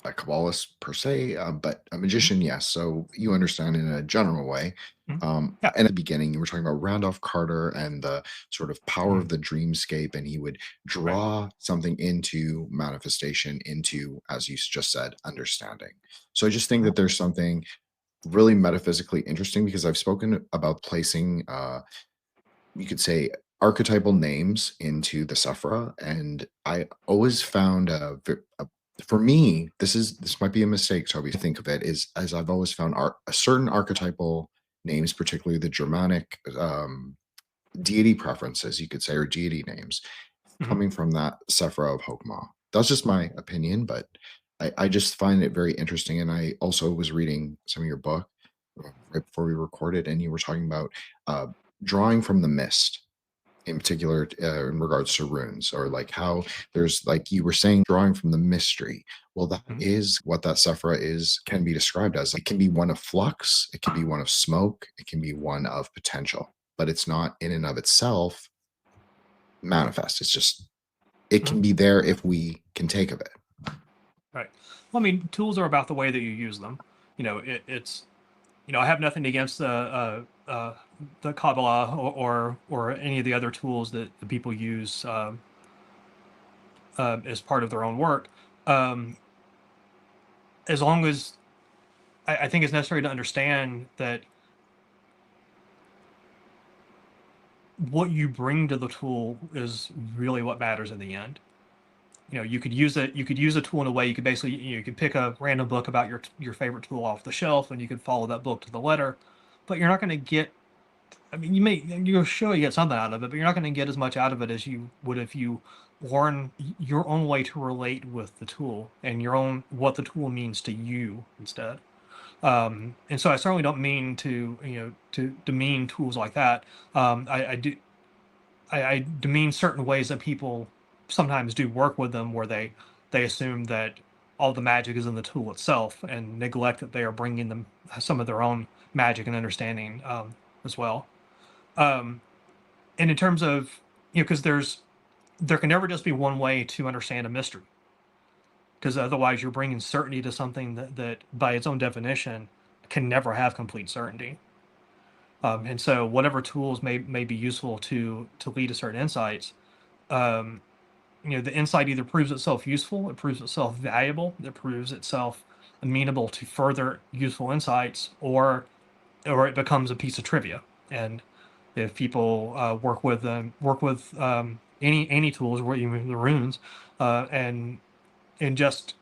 Kabbalist per se, but a magician, yes. So you understand in a general way. Yeah. And at the beginning, you were talking about Randolph Carter and the sort of power of the dreamscape, and he would draw something into manifestation, into, as you just said, understanding. So I just think that there's something really metaphysically interesting, because I've spoken about placing, you could say, archetypal names into the Sephra, and I always found for me, this might be a mistake, Toby, to think of it is as I've always found a certain archetypal names, particularly the Germanic deity preferences, you could say, or deity names, coming from that Sephra of Hokmah. That's just my opinion, but I just find it very interesting. And I also was reading some of your book right before we recorded, and you were talking about drawing from the mist, in particular in regards to runes, or like how there's, like you were saying, drawing from the mystery. Well, that is what that Sephra can be described as. It can be one of flux, it can be one of smoke, it can be one of potential, but it's not in and of itself manifest. It's just, it can be there if we can take of it. Right. Well, I mean, tools are about the way that you use them. It's I have nothing against the Kabbalah or any of the other tools that the people use as part of their own work, as long as I think it's necessary to understand that what you bring to the tool is really what matters in the end. You could use it. You could use a tool in a way. You could basically, you could pick a random book about your favorite tool off the shelf, and you could follow that book to the letter. But you're not going to get. I mean, you're sure you get something out of it, but you're not going to get as much out of it as you would if you learn your own way to relate with the tool and what the tool means to you instead. And so I certainly don't mean to demean tools like that. I demean certain ways that people sometimes do work with them, where they assume that all the magic is in the tool itself and neglect that they are bringing them some of their own magic and understanding as well. And in terms of, because there can never just be one way to understand a mystery, because otherwise you're bringing certainty to something that by its own definition can never have complete certainty. And so whatever tools may be useful to lead to certain insights, the insight either proves itself useful, it proves itself valuable, it proves itself amenable to further useful insights, or it becomes a piece of trivia. And if people work with any tools, or even the runes, and just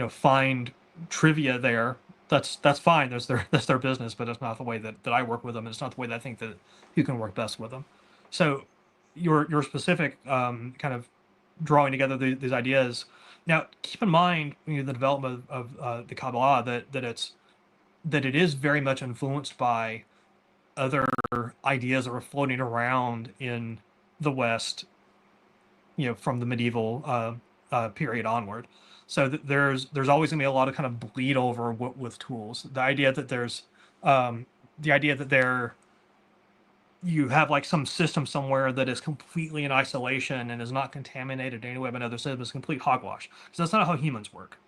find trivia there, that's fine. That's their business, but it's not the way that I work with them. And it's not the way that I think that you can work best with them. So your specific kind of drawing together these ideas. Now, keep in mind, the development of the Kabbalah, that it is very much influenced by other ideas that were floating around in the West, from the medieval period onward. So there's always going to be a lot of kind of bleed over with tools. The idea that you have like some system somewhere that is completely in isolation and is not contaminated in any way by another system is complete hogwash. Because that's not how humans work.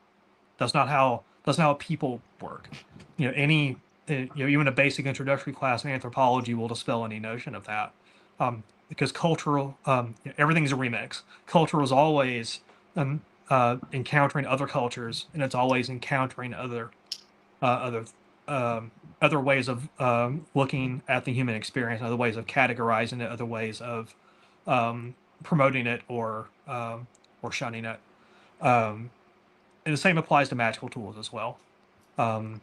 That's not how people work. Even a basic introductory class in anthropology will dispel any notion of that. Because cultural, everything's a remix. Culture is always encountering other cultures, and it's always encountering other ways of looking at the human experience, other ways of categorizing it, other ways of promoting it or shunning it. And the same applies to magical tools as well. Something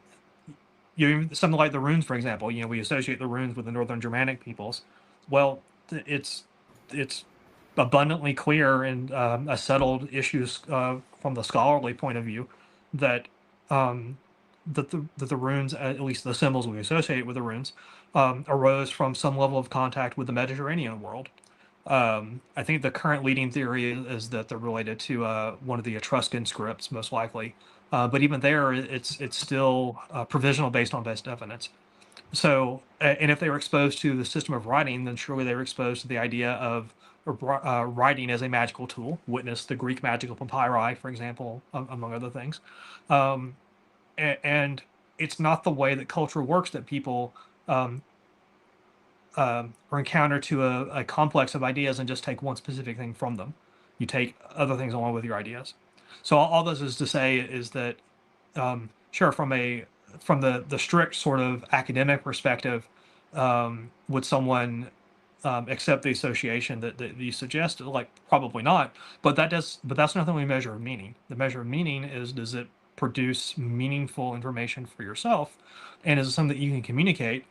like the runes, for example. We associate the runes with the Northern Germanic peoples. Well, it's abundantly clear and a settled issues from the scholarly point of view that the runes, at least the symbols we associate with the runes, arose from some level of contact with the Mediterranean world. I think the current leading theory is that they're related to one of the Etruscan scripts, most likely, but even there, it's still provisional based on best evidence. So, and if they were exposed to the system of writing, then surely they were exposed to the idea of writing as a magical tool. Witness the Greek magical papyri, for example, among other things. And it's not the way that culture works that people are encountered to a complex of ideas and just take one specific thing from them. You take other things along with your ideas. So all this is to say is that, sure, from the strict sort of academic perspective, would someone accept the association that you suggest? Like, probably not. But that's not the only measure of meaning. The measure of meaning is, does it produce meaningful information for yourself, and is it something that you can communicate?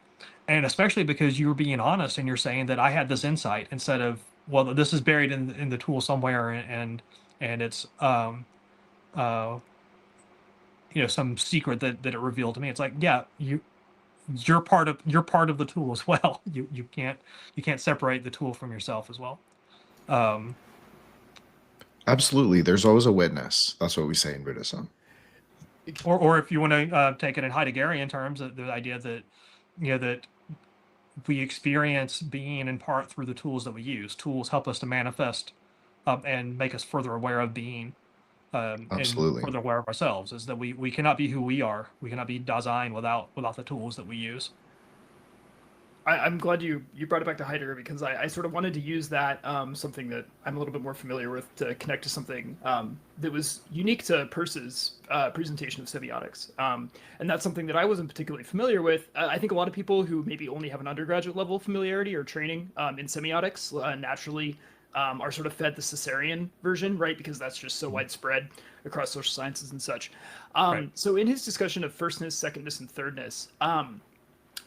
And especially because you're being honest and you're saying that I had this insight, instead of, well, this is buried in the tool somewhere, and it's some secret that it revealed to me. It's like, yeah, you're part of the tool as well. You can't separate the tool from yourself as well. Absolutely, there's always a witness. That's what we say in Buddhism. Or if you want to take it in Heideggerian terms, the idea that that we experience being in part through the tools that we use. Tools help us to manifest and make us further aware of being. Absolutely. And further aware of ourselves, is that we cannot be who we are. We cannot be Dasein without the tools that we use. I'm glad you brought it back to Heidegger, because I sort of wanted to use that, something that I'm a little bit more familiar with, to connect to something that was unique to Peirce's presentation of semiotics. And that's something that I wasn't particularly familiar with. I think a lot of people who maybe only have an undergraduate level familiarity or training in semiotics naturally are sort of fed the Caesarean version, right? Because that's just so widespread across social sciences and such. Right. So in his discussion of firstness, secondness, and thirdness,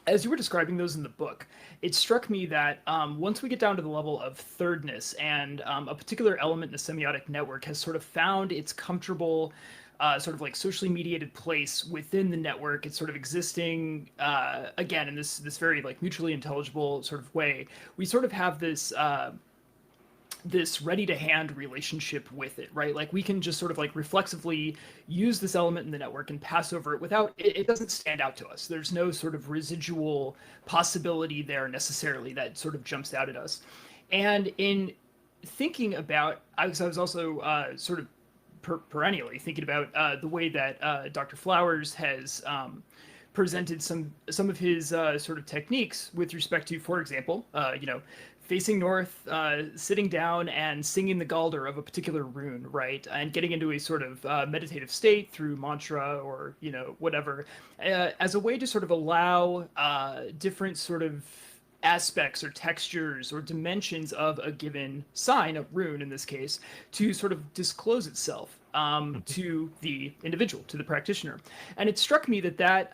as you were describing those in the book, it struck me that once we get down to the level of thirdness, and a particular element in the semiotic network has sort of found its comfortable, sort of like socially mediated place within the network, it's sort of existing, again, in this very like mutually intelligible sort of way, we sort of have this this ready-to-hand relationship with it, right? Like, we can just sort of like reflexively use this element in the network and pass over it without, it doesn't stand out to us. There's no sort of residual possibility there necessarily that sort of jumps out at us. And in thinking about, I was also sort of perennially thinking about the way that Dr. Flowers has presented some of his sort of techniques with respect to, for example, facing north, sitting down and singing the Galder of a particular rune, right? And getting into a sort of meditative state through mantra or, whatever, as a way to sort of allow different sort of aspects or textures or dimensions of a given sign, a rune in this case, to sort of disclose itself to the individual, to the practitioner. And it struck me that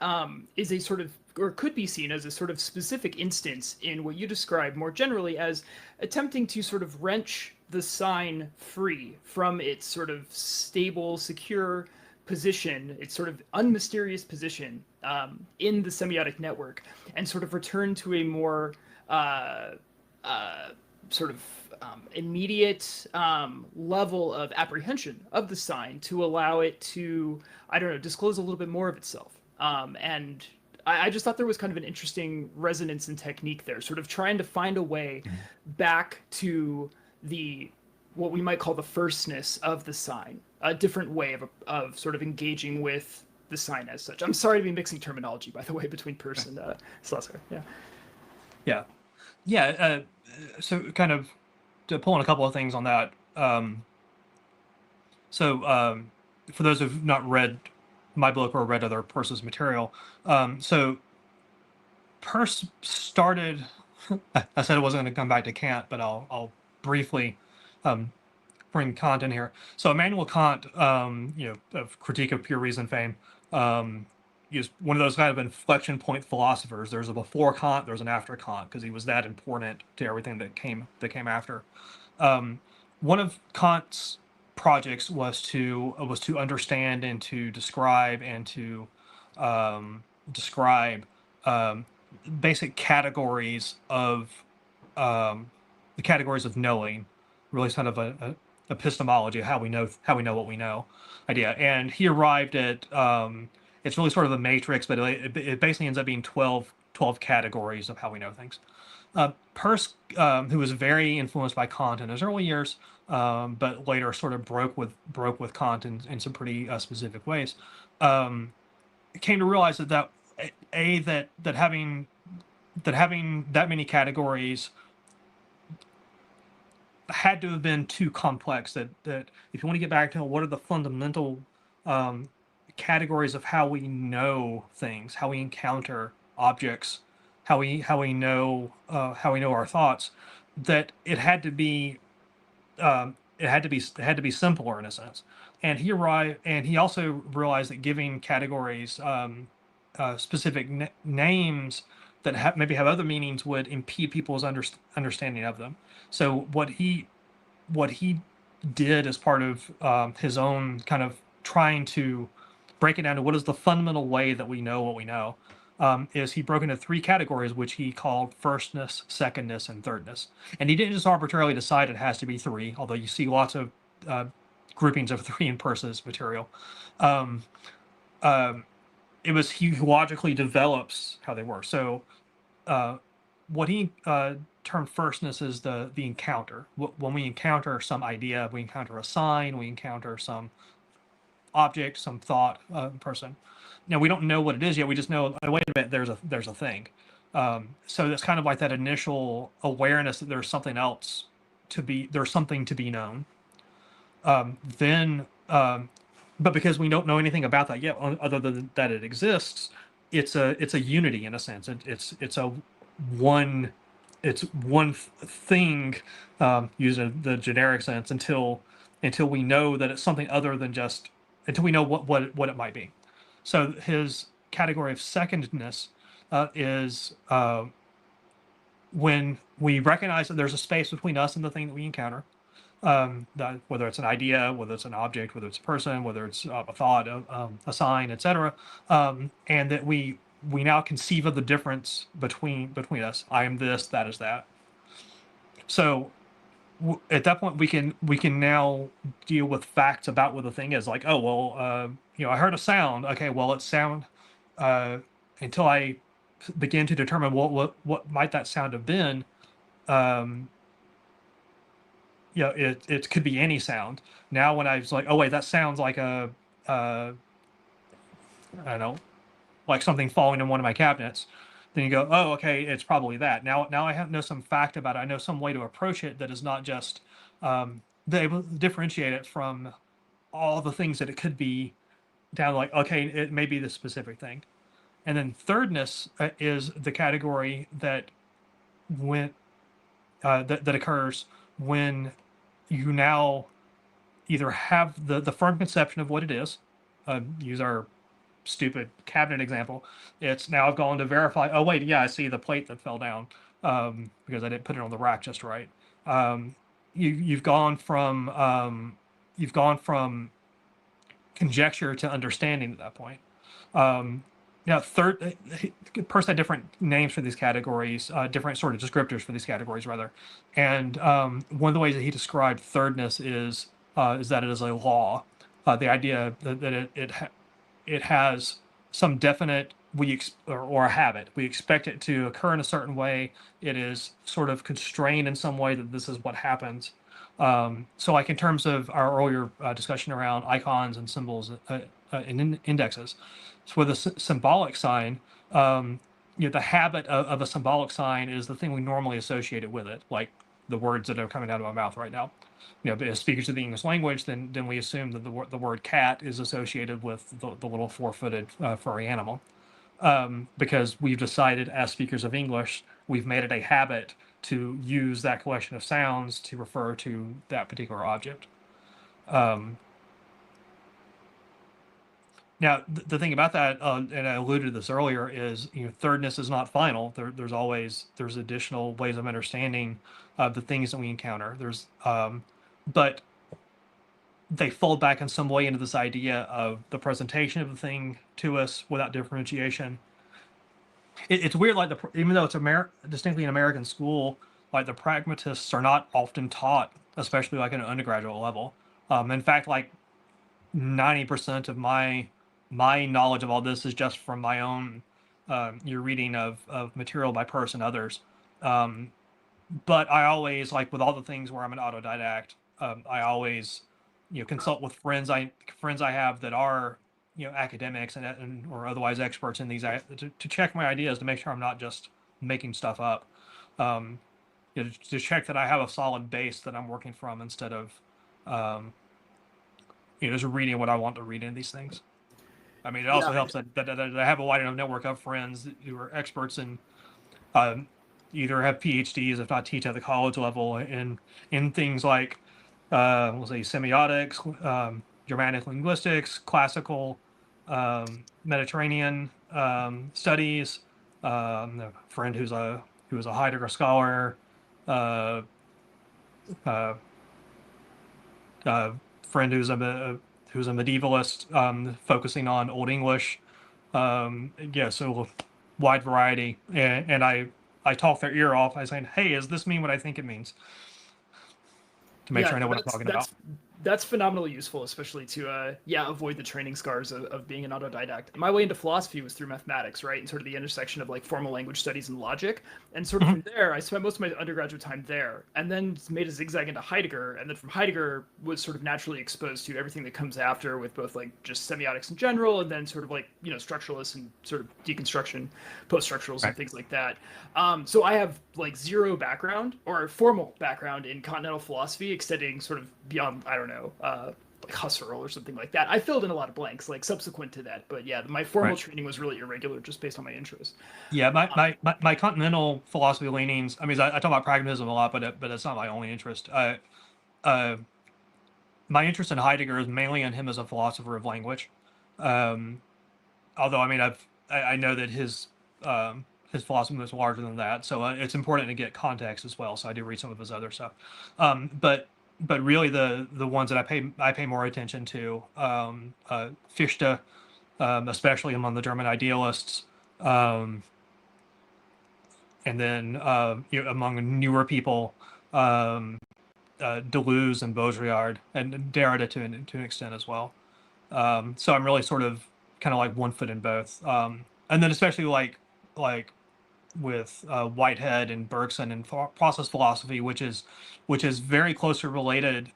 is a sort of, or could be seen as a sort of specific instance in what you describe more generally as attempting to sort of wrench the sign free from its sort of stable, secure position, its sort of unmysterious position in the semiotic network, and sort of return to a more sort of immediate level of apprehension of the sign, to allow it to, disclose a little bit more of itself. And I just thought there was kind of an interesting resonance and technique there, sort of trying to find a way back to what we might call the firstness of the sign, a different way of sort of engaging with the sign as such. I'm sorry to be mixing terminology, by the way, between Peirce and Schlosser. Yeah. So kind of to pull on a couple of things on that. So for those who've not read my book or read other Peirce's material, so Peirce started, I said I wasn't going to come back to Kant, but I'll briefly bring Kant in here. So Immanuel Kant, of Critique of Pure Reason fame, is one of those kind of inflection point philosophers. There's a before Kant, there's an after Kant, because he was that important to everything that came after. One of Kant's projects was to understand and to describe and to describe basic categories of the categories of knowing, really kind of epistemology, how we know what we know idea. And he arrived at it's really sort of a matrix, but it basically ends up being 12 categories of how we know things. Peirce, who was very influenced by Kant in his early years, but later sort of broke with Kant in some pretty specific ways, came to realize that having that many categories had to have been too complex. That if you want to get back to what are the fundamental categories of how we know things, how we encounter objects, how we know our thoughts, that it had to be simpler in a sense. And he also realized that giving categories specific names that maybe have other meanings would impede people's understanding of them. So what he did as part of his own kind of trying to break it down to what is the fundamental way that we know what we know, is he broke into 3 categories, which he called firstness, secondness, and thirdness. And he didn't just arbitrarily decide it has to be 3, although you see lots of groupings of 3 in Peirce's material. It was he who logically develops how they work. So what he termed firstness is the encounter. When we encounter some idea, we encounter a sign, we encounter some object, some thought, person. Now we don't know what it is yet. We just know, oh, wait a minute, there's a thing. So it's kind of like that initial awareness that there's something else there's something to be known. But because we don't know anything about that yet, other than that it exists, it's a unity in a sense. It's one thing, using the generic sense, until we know that it's something other than just, until we know what it might be. So his category of secondness is when we recognize that there's a space between us and the thing that we encounter, whether it's an idea, whether it's an object, whether it's a person, whether it's a thought, a sign, etc., and that we now conceive of the difference between us. I am this, that is that. So at that point, we can now deal with facts about what the thing is. Like, oh well, I heard a sound. Okay, well, it's sound. Until I begin to determine what might that sound have been. It could be any sound. Now, when I was like, oh wait, that sounds like I don't know, like something falling in one of my cabinets. Then you go, oh, okay, it's probably that. Now I know some fact about it. I know some way to approach it that is not just able to differentiate it from all the things that it could be, down to like, okay, it may be the specific thing. And then thirdness is the category that that occurs when you now either have the firm conception of what it is. Use our stupid cabinet example. It's now I've gone to verify, oh wait, yeah, I see the plate that fell down because I didn't put it on the rack just right. You've gone from conjecture to understanding at that point. Now, Peirce had different names for these categories, different sort of descriptors for these categories, rather. And one of the ways that he described thirdness is that it is a law. The idea that it has some definite or a habit. We expect it to occur in a certain way. It is sort of constrained in some way that this is what happens. So, like in terms of our earlier discussion around icons and symbols and indexes, so with a symbolic sign, the habit of a symbolic sign is the thing we normally associate it with it, like the words that are coming out of my mouth right now. As speakers of the English language, then we assume that the word cat is associated with the little 4-footed furry animal, because we've decided as speakers of English, we've made it a habit to use that collection of sounds to refer to that particular object. Now, the thing about that, and I alluded to this earlier, is thirdness is not final. There's additional ways of understanding the things that we encounter. But they fold back in some way into this idea of the presentation of the thing to us without differentiation. It's weird, even though it's distinctly an American school, like the pragmatists are not often taught especially like at an undergraduate level. In fact, like 90% of my knowledge of all this is just from my own your reading of material by Peirce and others. But I always, like with all the things where I'm an autodidact, I always, consult with friends I have that are, academics and or otherwise experts in these to check my ideas, to make sure I'm not just making stuff up. To check that I have a solid base that I'm working from, instead of just reading what I want to read in these things. I mean, it also helps that I have a wide enough network of friends who are experts in either have PhDs, if not teach at the college level, in things like we'll say semiotics, Germanic linguistics, classical Mediterranean studies. A friend who's a Heidegger scholar. Friend who's a medievalist, focusing on Old English. So wide variety, and I talk their ear off by saying, "Hey, does this mean what I think it means?" To make sure I know what I'm talking about. That's phenomenally useful, especially to avoid the training scars of being an autodidact. My way into philosophy was through mathematics, right, and sort of the intersection of like formal language studies and logic. And sort of from there, I spent most of my undergraduate time there, and then made a zigzag into Heidegger, and then from Heidegger was sort of naturally exposed to everything that comes after, with both like just semiotics in general, and then sort of like structuralists and sort of deconstruction, post-structuralism, and things like that. So I have like zero background or formal background in continental philosophy, extending sort of beyond, I don't know, like Husserl or something like that. I filled in a lot of blanks like subsequent to that, but yeah, my formal training was really irregular, just based on my interest. Yeah, my continental philosophy leanings. I mean, I talk about pragmatism a lot, but it's not my only interest. My interest in Heidegger is mainly in him as a philosopher of language. Although, I mean, I know that his philosophy was larger than that, so it's important to get context as well. So I do read some of his other stuff, but really the ones that I pay more attention to, Fichte, especially among the German idealists, and then among newer people, Deleuze and Baudrillard, and Derrida to an extent as well. So I'm really sort of kind of like one foot in both, and then especially like with Whitehead and Bergson and process philosophy, which is very closely related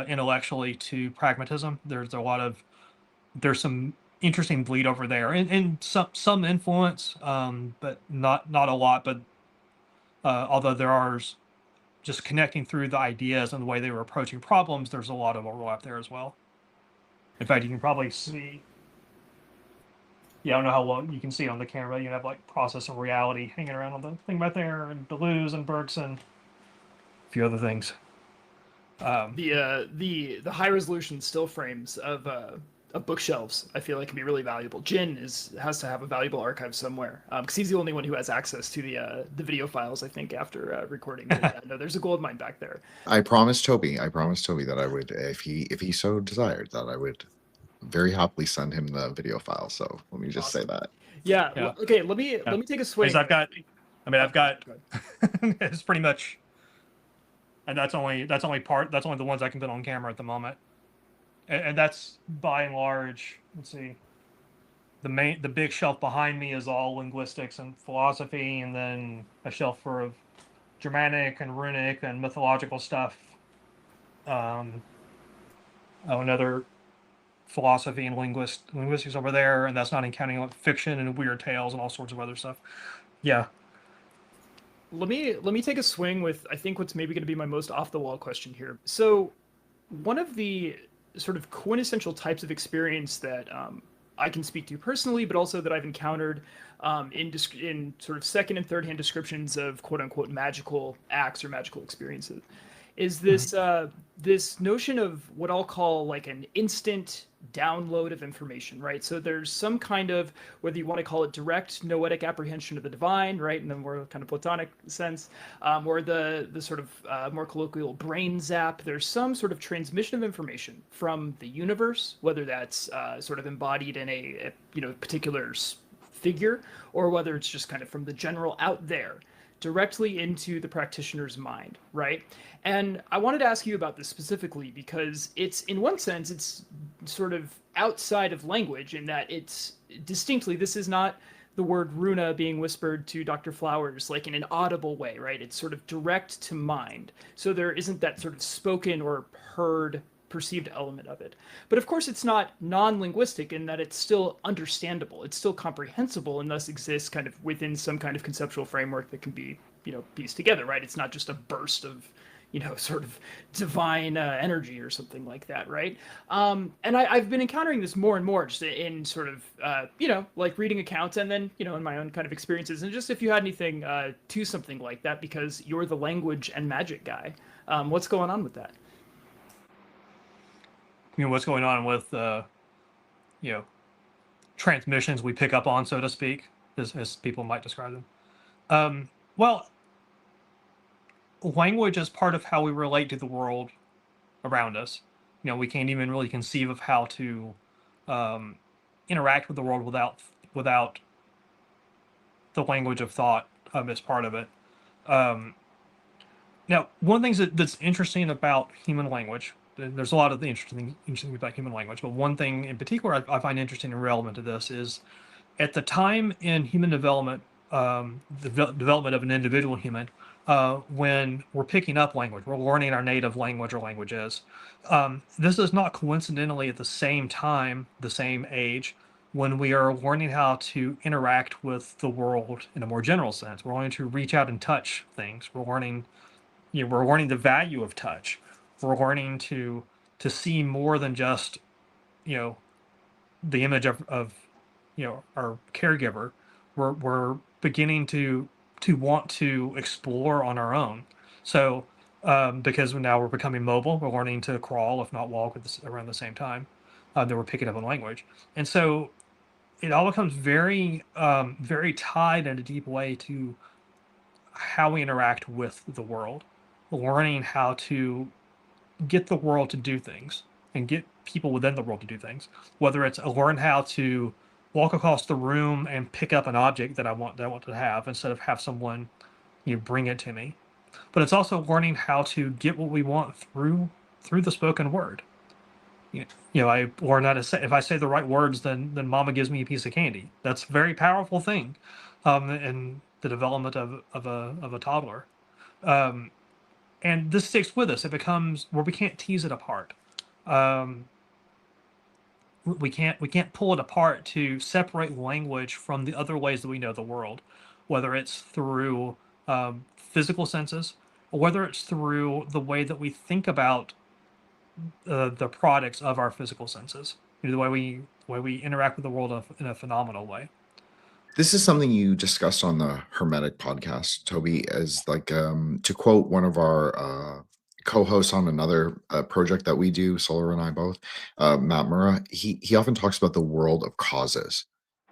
intellectually to pragmatism. There's some interesting bleed over there, and some influence, but not a lot. But although there are, just connecting through the ideas and the way they were approaching problems, there's a lot of overlap there as well. In fact, you can probably see. Yeah, I don't know how well you can see on the camera. You have like process of reality hanging around on the thing right there, and Deleuze and Bergson, a few other things. The high resolution still frames of bookshelves, I feel like, can be really valuable. Jin has to have a valuable archive somewhere, because he's the only one who has access to the video files, I think, after recording. But, no, there's a gold mine back there. I promised Toby that I would, if he so desired, that I would very happily send him the video file. So let me just say that. Yeah. Okay. Let me take a swing. I've got it's pretty much, and that's only the ones I can put on camera at the moment, and that's by and large. Let's see. The big shelf behind me is all linguistics and philosophy, and then a shelf for Germanic and Runic and mythological stuff. Another philosophy and linguistics over there, and that's not counting like fiction and weird tales and all sorts of other stuff. Yeah. Let me take a swing with, I think, what's maybe going to be my most off the wall question here. So one of the sort of quintessential types of experience that I can speak to personally, but also that I've encountered in sort of second and third hand descriptions of quote unquote magical acts or magical experiences, is this this notion of what I'll call like an instant download of information, right? So there's some kind of, whether you want to call it direct noetic apprehension of the divine, right, in the more kind of Platonic sense, or the sort of more colloquial brain zap. There's some sort of transmission of information from the universe, whether that's sort of embodied in a particular figure, or whether it's just kind of from the general out there directly into the practitioner's mind, right? And I wanted to ask you about this specifically because it's, in one sense, it's sort of outside of language in that it's distinctly, this is not the word Runa being whispered to Dr. Flowers like in an audible way, right? It's sort of direct to mind. So there isn't that sort of spoken or heard perceived element of it. But of course, it's not non-linguistic in that it's still understandable. It's still comprehensible and thus exists kind of within some kind of conceptual framework that can be, pieced together, right? It's not just a burst of, sort of divine energy or something like that, right? And I've been encountering this more and more just in sort of, like reading accounts and then, in my own kind of experiences. And just if you had anything to something like that, because you're the language and magic guy, what's going on with that? What's going on with transmissions we pick up on, so to speak, as people might describe them. Well, language is part of how we relate to the world around us. We can't even really conceive of how to interact with the world without the language of thought as part of it. Now, one of the things that's interesting about human language, there's a lot of the interesting about human language, but one thing in particular I find interesting and relevant to this is at the time in human development, the development of an individual human, when we're picking up language, we're learning our native language or languages. This is not coincidentally at the same time, the same age, when we are learning how to interact with the world in a more general sense. We're learning to reach out and touch things. We're learning the value of touch. We're learning to see more than just, the image of our caregiver. We're beginning to want to explore on our own. So because now we're becoming mobile, we're learning to crawl, if not walk, around the same time that we're picking up a language. And so it all becomes very, very tied in a deep way to how we interact with the world, learning how to get the world to do things and get people within the world to do things, whether it's learn how to walk across the room and pick up an object that I want to have instead of have someone bring it to me. But it's also learning how to get what we want through the spoken word. I learn how to say, if I say the right words, then mama gives me a piece of candy. That's a very powerful thing in the development of a toddler. And this sticks with us. It becomes where we can't tease it apart. We can't pull it apart to separate language from the other ways that we know the world, whether it's through physical senses or whether it's through the way that we think about the products of our physical senses, the way we interact with the world in a phenomenal way. This is something you discussed on the Hermetic podcast, Toby, as like to quote one of our co-hosts on another project that we do, Solar and I both, Matt Murrah. He often talks about the world of causes.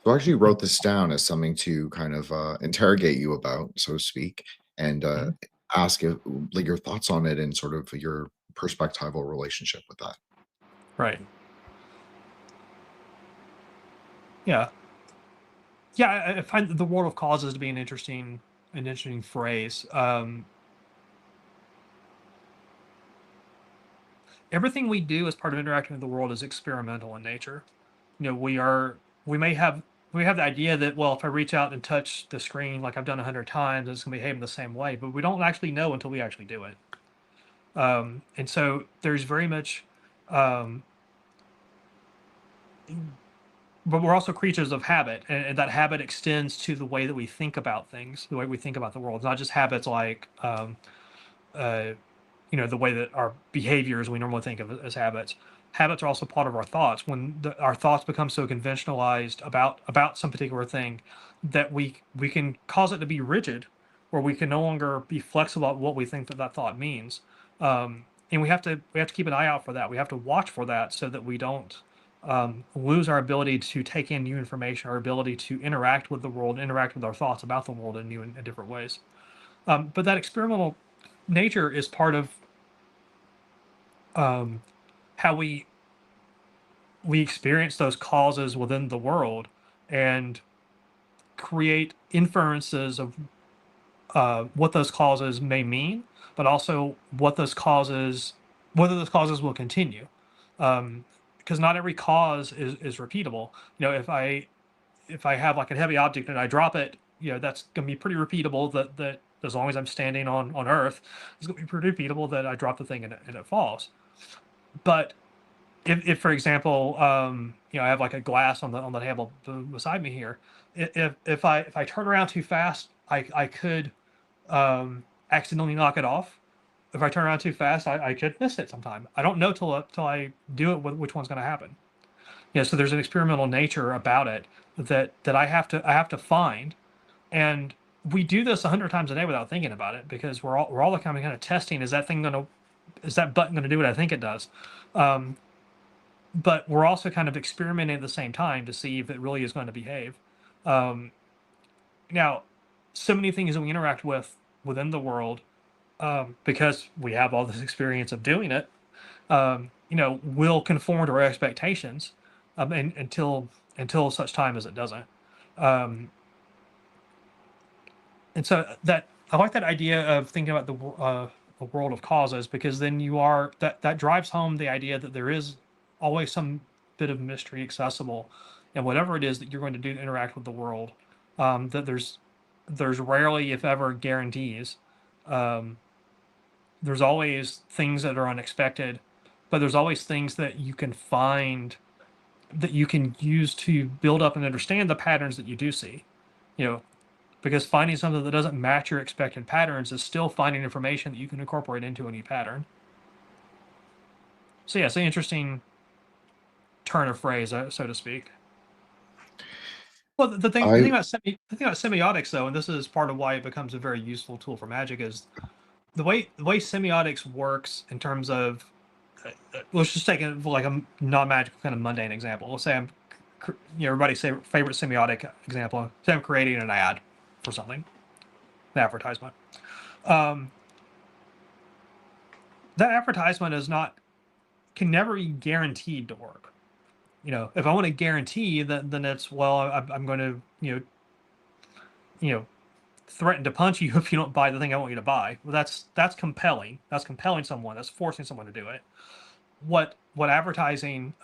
So I actually wrote this down as something to kind of interrogate you about, so to speak, and ask if, like, your thoughts on it and sort of your perspectival relationship with that. Right. Yeah. Yeah, I find the world of causes to be an interesting phrase. Everything we do as part of interacting with the world is experimental in nature. We may have the idea that, well, if I reach out and touch the screen like I've done 100 times, it's going to behave in the same way, but we don't actually know until we actually do it. And so there's very much, but we're also creatures of habit, and that habit extends to the way that we think about things, the way we think about the world. It's not just habits like, the way that our behaviors we normally think of as habits. Habits are also part of our thoughts. When our thoughts become so conventionalized about some particular thing that we can cause it to be rigid, or we can no longer be flexible about what we think that thought means. And we have to keep an eye out for that. We have to watch for that so that we don't lose our ability to take in new information, our ability to interact with the world, interact with our thoughts about the world in new and different ways. But that experimental nature is part of how we experience those causes within the world and create inferences what those causes may mean, but also what those causes, whether those causes will continue. Because not every cause is repeatable. You know, if I have like a heavy object and I drop it, you know, that's going to be pretty repeatable. That as long as I'm standing on Earth, it's going to be pretty repeatable that I drop the thing and it falls. But if for example, you know, I have like a glass on the table beside me here. If I turn around too fast, I could accidentally knock it off. If I turn around too fast, I could miss it sometime. I don't know till I do it which one's going to happen. Yeah, so there's an experimental nature about it that I have to find, and we do this 100 times a day without thinking about it, because we're all kind of testing, is that button gonna do what I think it does? But we're also kind of experimenting at the same time to see if it really is going to behave. Now, so many things that we interact with within the world, because we have all this experience of doing it, you know, will conform to our expectations, and until such time as it doesn't. And so that I like that idea of thinking about the world of causes, because then that drives home the idea that there is always some bit of mystery accessible, and whatever it is that you're going to do to interact with the world, that there's rarely, if ever, guarantees. There's always things that are unexpected, but there's always things that you can find that you can use to build up and understand the patterns that you do see. You know, because finding something that doesn't match your expected patterns is still finding information that you can incorporate into any pattern. So yeah, it's an interesting turn of phrase, so to speak. Well, the thing about semiotics, though, and this is part of why it becomes a very useful tool for magic, is the way semiotics works in terms of, let's just take like a non-magical kind of mundane example. Let's say everybody's favorite semiotic example. Say I'm creating an ad for something, an advertisement. That advertisement can never be guaranteed to work. You know, if I want to guarantee that, then it's, well, I'm going to, threaten to punch you if you don't buy the thing I want you to buy. Well, that's compelling. That's compelling someone. That's forcing someone to do it. What advertising,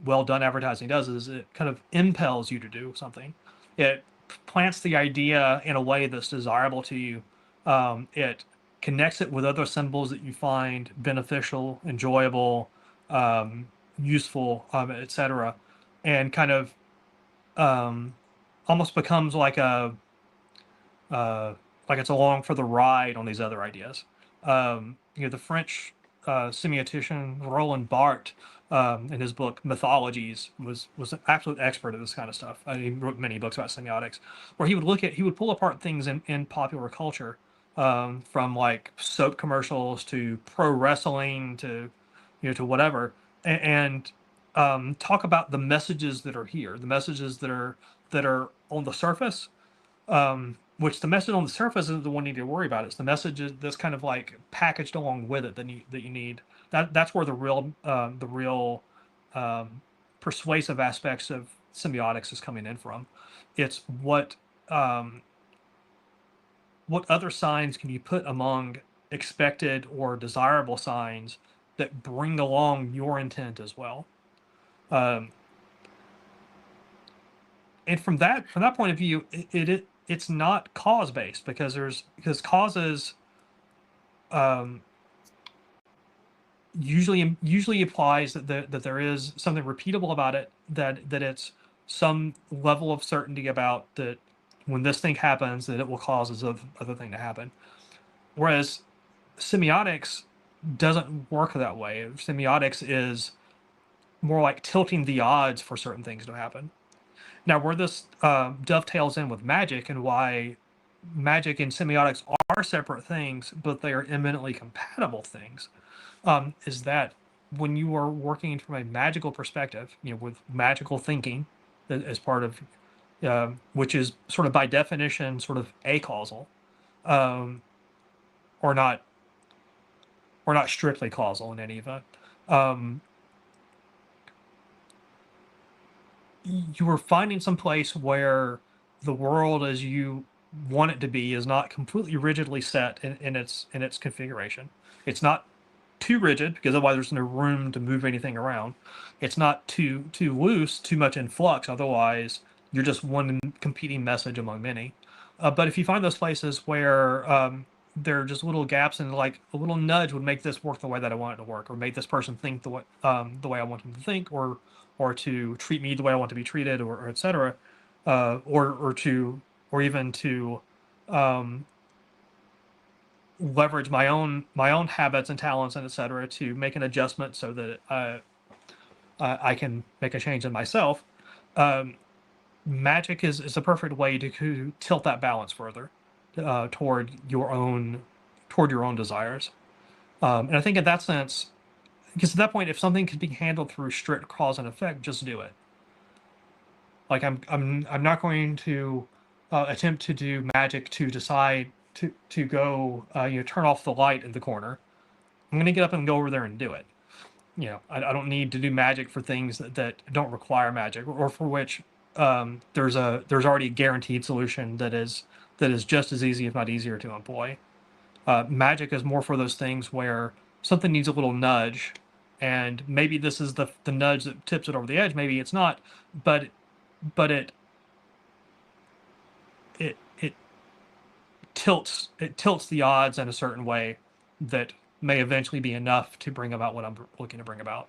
well done advertising does is it kind of impels you to do something. It plants the idea in a way that's desirable to you. It connects it with other symbols that you find beneficial, enjoyable, useful, etc., and kind of almost becomes like it's along for the ride on these other ideas. The French semiotician Roland Barthes, in his book Mythologies, was an absolute expert at this kind of stuff. He wrote many books about semiotics, where he would pull apart things in popular culture, from like soap commercials to pro wrestling to whatever, and talk about the messages that are here, the messages that are on the surface, which the message on the surface isn't the one you need to worry about. It's the message that's kind of like packaged along with it that you need. That's where the real persuasive aspects of semiotics is coming in from. It's what other signs can you put among expected or desirable signs that bring along your intent as well. And from that point of view, it's not cause based, because causes usually applies that there is something repeatable about it, that it's some level of certainty about that when this thing happens that it will cause this other thing to happen. Whereas semiotics doesn't work that way. Semiotics is more like tilting the odds for certain things to happen. Now, where this dovetails in with magic, and why magic and semiotics are separate things, but they are eminently compatible things, is that when you are working from a magical perspective, with magical thinking as part of, which is sort of by definition sort of acausal, or not strictly causal in any event. You are finding some place where the world as you want it to be is not completely rigidly set in its configuration. It's not too rigid, because otherwise there's no room to move anything around. It's not too loose, too much in flux, otherwise you're just one competing message among many. But if you find those places where there are just little gaps, and like a little nudge would make this work the way that I want it to work, or make this person think the way I want them to think, or to treat me the way I want to be treated, or etc., or even to leverage my own habits and talents and etc. to make an adjustment so that I can make a change in myself. Magic is a perfect way to tilt that balance further toward your own desires. And I think in that sense, because at that point, if something could be handled through strict cause and effect, just do it. Like I'm not going to attempt to do magic to decide to go turn off the light in the corner. I'm going to get up and go over there and do it. I don't need to do magic for things that don't require magic, or for which there's already a guaranteed solution that is just as easy, if not easier, to employ. Magic is more for those things where something needs a little nudge, and maybe this is the nudge that tips it over the edge. Maybe it's not, but it tilts the odds in a certain way that may eventually be enough to bring about what I'm looking to bring about.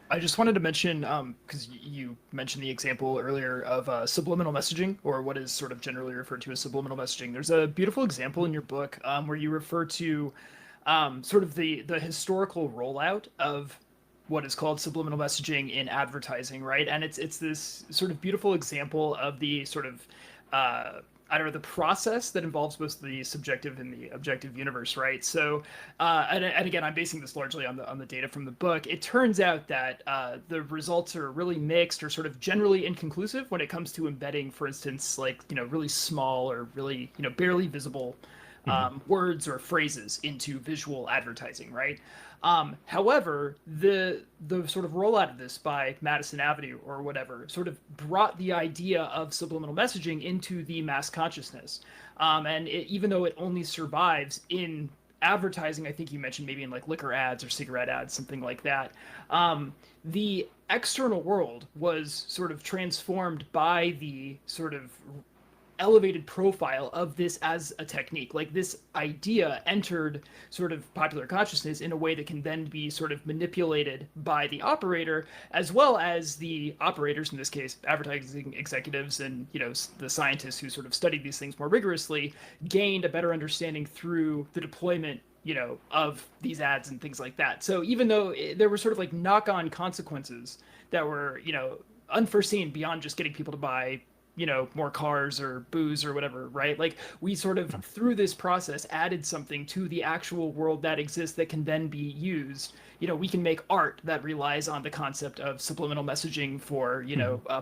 I just wanted to mention, because you mentioned the example earlier of subliminal messaging, or what is sort of generally referred to as subliminal messaging. There's a beautiful example in your book where you refer to sort of the historical rollout of what is called subliminal messaging in advertising, right? And it's this sort of beautiful example of the sort of the process that involves both the subjective and the objective universe, right? So, and again, I'm basing this largely on the data from the book. It turns out that the results are really mixed, or sort of generally inconclusive when it comes to embedding, for instance, like really small or really barely visible words or phrases into visual advertising, right? However, the sort of rollout of this by Madison Avenue or whatever sort of brought the idea of subliminal messaging into the mass consciousness. And even though it only survives in advertising, I think you mentioned maybe in like liquor ads or cigarette ads, something like that, the external world was sort of transformed by the sort of elevated profile of this as a technique. Like, this idea entered sort of popular consciousness in a way that can then be sort of manipulated by the operator, as well as the operators, in this case advertising executives and the scientists who sort of studied these things more rigorously, gained a better understanding through the deployment of these ads and things like that. So even though there were sort of like knock-on consequences that were unforeseen beyond just getting people to buy more cars or booze or whatever, right? Like, we sort of, through this process, added something to the actual world that exists that can then be used. We can make art that relies on the concept of subliminal messaging for,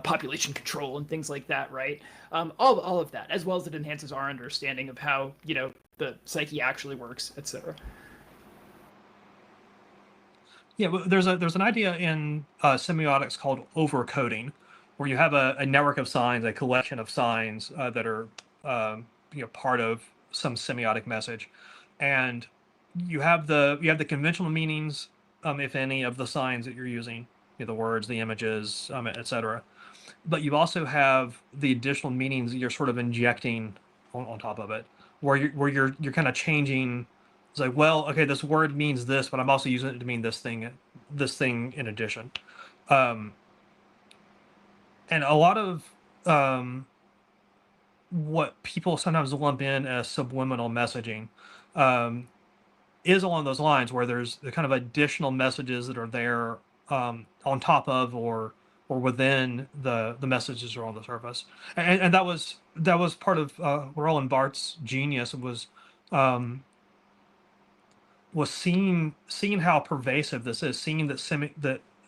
population control and things like that, right? All of that, as well as it enhances our understanding of how, the psyche actually works, etc. Yeah, well, there's an idea in semiotics called overcoding, where you have a network of signs, a collection of signs that are part of some semiotic message, and you have the conventional meanings, if any, of the signs that you're using, the words, the images, etc. But you also have the additional meanings that you're sort of injecting on top of it, where you're kind of changing. It's like, well, okay, this word means this, but I'm also using it to mean this thing in addition. And a lot of what people sometimes lump in as subliminal messaging is along those lines, where there's the kind of additional messages that are there on top of or within the messages that are on the surface. And that was part of Roland Barthes' genius, was seeing how pervasive this is, seeing that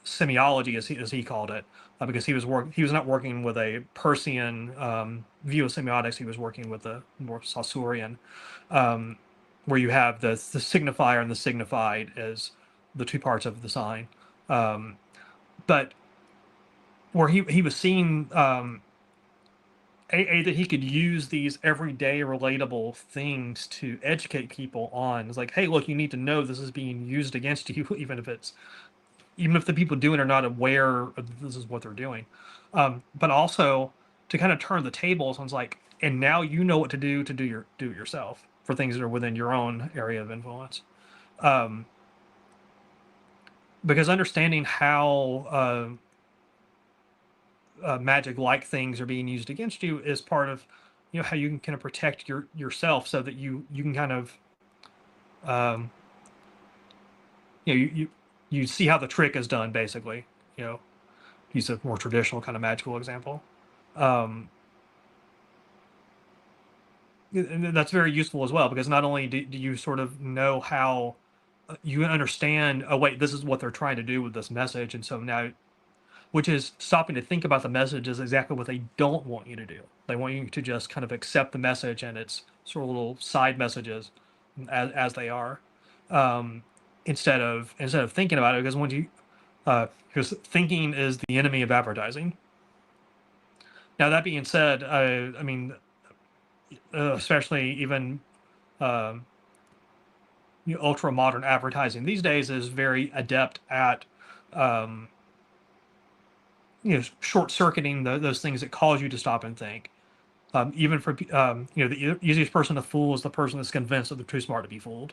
semiology, as he called it, because he was not working with a Peircean view of semiotics. He was working with a more Saussurean, where you have the signifier and the signified as the two parts of the sign. But where he was seeing that he could use these everyday relatable things to educate people on. It's like, hey, look, you need to know this is being used against you, even if the people doing it are not aware of this is what they're doing. But also to kind of turn the tables on, like, and now you know what to do it yourself for things that are within your own area of influence. Because understanding how magic-like things are being used against you is part of, how you can kind of protect yourself, so that you can kind of, you see how the trick is done, basically. Use a more traditional kind of magical example. And that's very useful as well, because not only do you sort of know how you understand, oh wait, this is what they're trying to do with this message, and so now, which is stopping to think about the message is exactly what they don't want you to do. They want you to just kind of accept the message and its sort of little side messages as they are, instead of thinking about it. Because thinking is the enemy of advertising. Now, that being said, I mean, especially even ultra modern advertising these days is very adept at short-circuiting those things that cause you to stop and think. Even for the easiest person to fool is the person that's convinced that they're too smart to be fooled.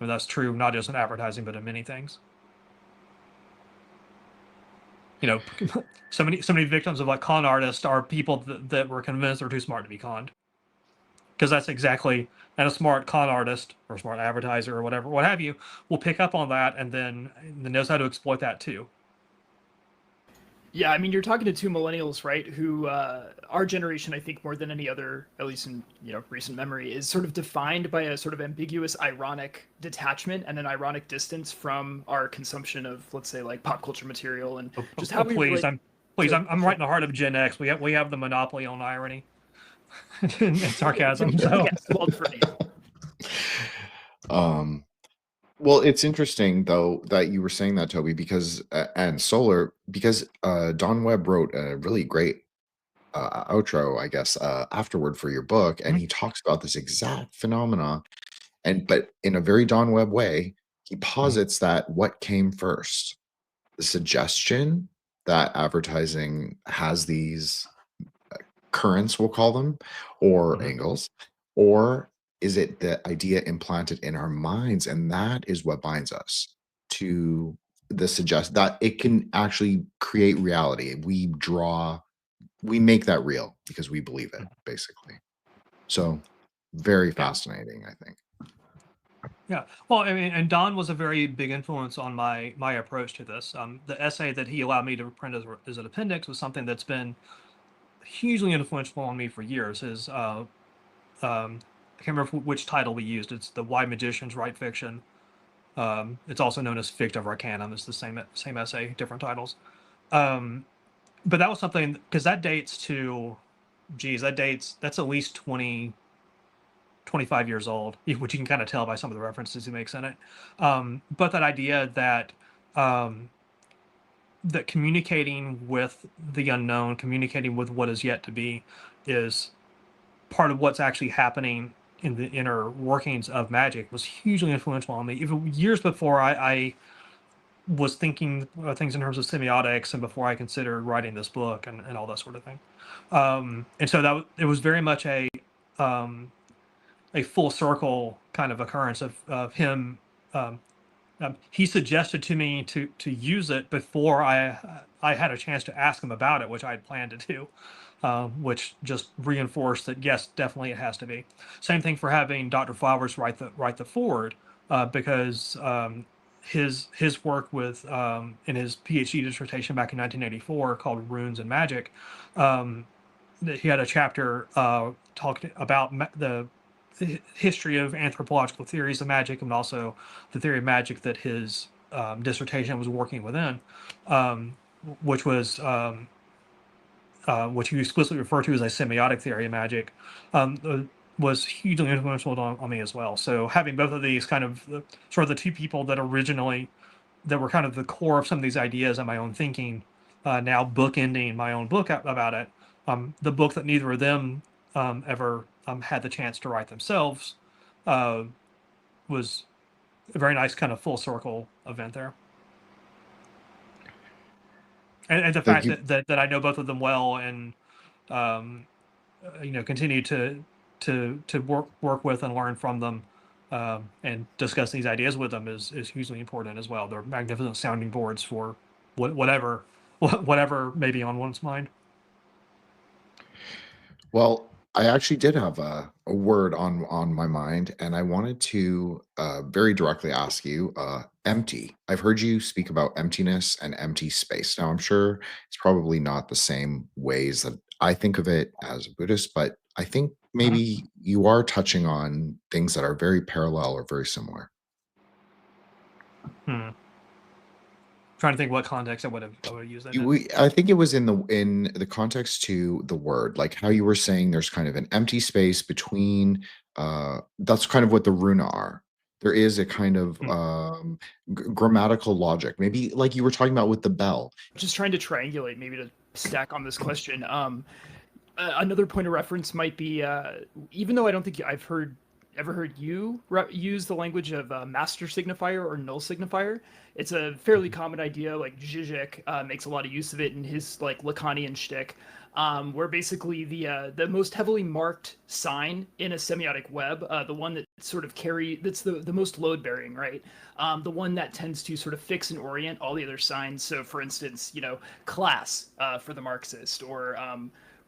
I mean, that's true not just in advertising, but in many things. So many victims of like con artists are people that were convinced they're too smart to be conned. Because that's exactly, and a smart con artist or smart advertiser or whatever, what have you, will pick up on that and then knows how to exploit that too. Yeah, I mean, you're talking to two millennials, right? Who our generation, I think, more than any other, at least in recent memory, is sort of defined by a sort of ambiguous, ironic detachment and an ironic distance from our consumption of, let's say, like pop culture material and just how we please, I'm right in the heart of Gen X. We have the monopoly on irony and sarcasm. So. Yes, well, for you. Well, it's interesting though that you were saying that, Toby, because and Solar, because Don Webb wrote a really great outro, I guess, afterward for your book, and he talks about this exact phenomena, but in a very Don Webb way, he posits that what came first, the suggestion that advertising has these currents, we'll call them, or angles, or is it the idea implanted in our minds? And that is what binds us to the suggest that it can actually create reality. We make that real because we believe it, basically. So very fascinating, I think. Yeah, well, I mean, and Don was a very big influence on my approach to this. The essay that he allowed me to print as an appendix was something that's been hugely influential on me for years. I can't remember which title we used. It's the Why Magicians Write Fiction. It's also known as Fictive Arcanum. It's the same essay, different titles. But that was something, because that dates to, that's at least 20, 25 years old, which you can kind of tell by some of the references he makes in it. But that idea that that communicating with the unknown, communicating with what is yet to be, is part of what's actually happening in the inner workings of magic, was hugely influential on me. Even years before I was thinking things in terms of semiotics, and before I considered writing this book and all that sort of thing. And so it was very much a full circle kind of occurrence of him. He suggested to me to use it before I had a chance to ask him about it, which I had planned to do. Which just reinforced that yes, definitely it has to be. Same thing for having Dr. Flowers write the foreword, because his work with in his PhD dissertation back in 1984 called Runes and Magic, he had a chapter talking about the history of anthropological theories of magic, and also the theory of magic that his dissertation was working within, which was which you explicitly refer to as a semiotic theory of magic, was hugely influential on me as well. So having both of these kind of sort of the two people that were kind of the core of some of these ideas in my own thinking, now bookending my own book about it, the book that neither of them ever had the chance to write themselves was a very nice kind of full circle event there. And the Thank fact you. that I know both of them well and continue to work with and learn from them and discuss these ideas with them is hugely important as well. They're magnificent sounding boards for whatever may be on one's mind. Well, I actually did have a word on my mind, and I wanted to very directly ask you, empty. I've heard you speak about emptiness and empty space. Now, I'm sure it's probably not the same ways that I think of it as a Buddhist, but I think maybe you are touching on things that are very parallel or very similar. Trying to think what context I would have used that in. I think it was in the context to the word, like how you were saying there's kind of an empty space between that's kind of what the Runa are. There is a kind of grammatical logic, maybe like you were talking about with the bell. Just trying to triangulate, maybe to stack on this question. Another point of reference might be, even though I don't think I've ever heard you use the language of master signifier or null signifier. It's a fairly common idea. Like Zizek makes a lot of use of it in his like Lacanian shtick, where basically the most heavily marked sign in a semiotic web, the one that sort of that's the most load bearing, right? The one that tends to sort of fix and orient all the other signs. So, for instance, class for the Marxist, or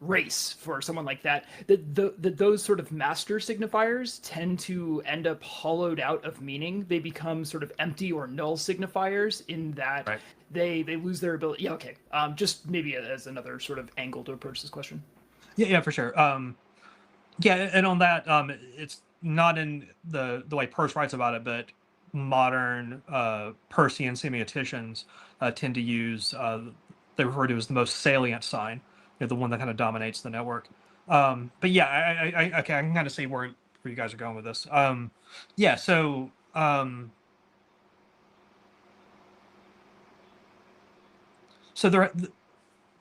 race for someone like that, those sort of master signifiers tend to end up hollowed out of meaning. They become sort of empty or null signifiers in that they lose their ability. Yeah, okay. Just maybe as another sort of angle to approach this question. Yeah, for sure. And on that, it's not in the way Peirce writes about it, but modern Peircean semioticians tend to use they refer to as the most salient sign, the one that kind of dominates the network. But yeah, I can kind of see where you guys are going with this. So there,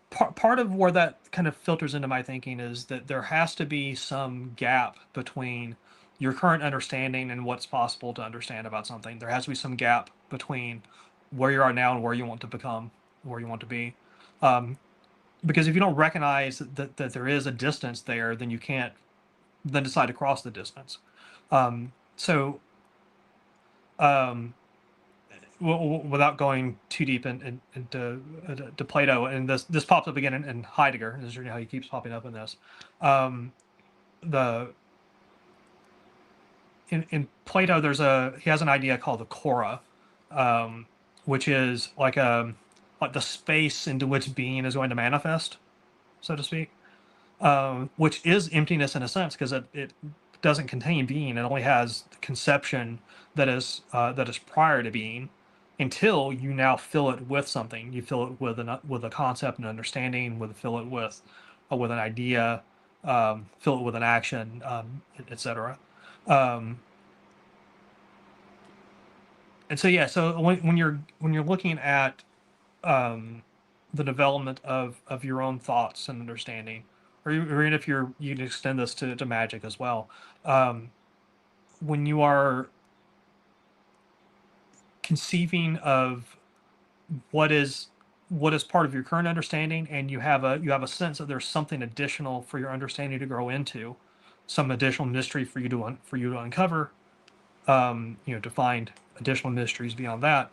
part of where that kind of filters into my thinking is that there has to be some gap between your current understanding and what's possible to understand about something. There has to be some gap between where you are now and where you want to become, where you want to be. Because if you don't recognize that there is a distance there, then you can't then decide to cross the distance. Without going too deep into Plato, and this pops up again in Heidegger, and this is how he keeps popping up in this. In Plato, he has an idea called the chora, which is like the space into which being is going to manifest, so to speak, which is emptiness in a sense, because it doesn't contain being. It only has conception that is prior to being, until you now fill it with something. You fill it with a concept and understanding, fill it with an idea, fill it with an action, etc. And so when you're looking at the development of your own thoughts and understanding, or even if you can extend this to magic as well, when you are conceiving of what is part of your current understanding, and you have a sense that there's something additional for your understanding to grow into, some additional mystery for you to uncover, to find additional mysteries beyond that.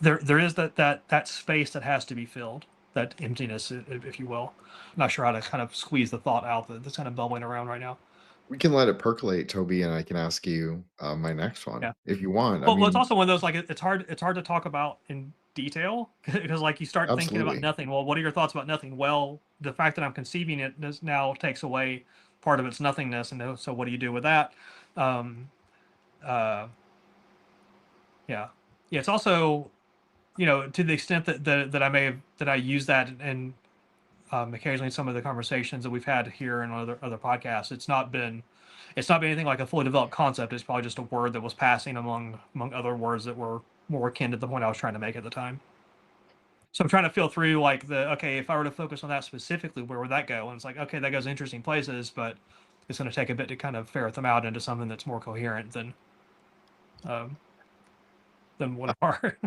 There is that space that has to be filled, that emptiness, if you will. I'm not sure how to kind of squeeze the thought out that's kind of bubbling around right now. We can let it percolate, Toby, and I can ask you my next one if you want. Well, it's also one of those, like, it's hard to talk about in detail, because like you start thinking about nothing. Well, what are your thoughts about nothing? Well, the fact that I'm conceiving it now takes away part of its nothingness, and so what do you do with that? It's also, to the extent that I use that, and occasionally in some of the conversations that we've had here and other podcasts, it's not been anything like a fully developed concept. It's probably just a word that was passing among other words that were more akin to the point I was trying to make at the time. So I'm trying to feel through like okay, if I were to focus on that specifically, where would that go? And it's like, okay, that goes interesting places, but it's going to take a bit to kind of ferret them out into something that's more coherent um, than one part.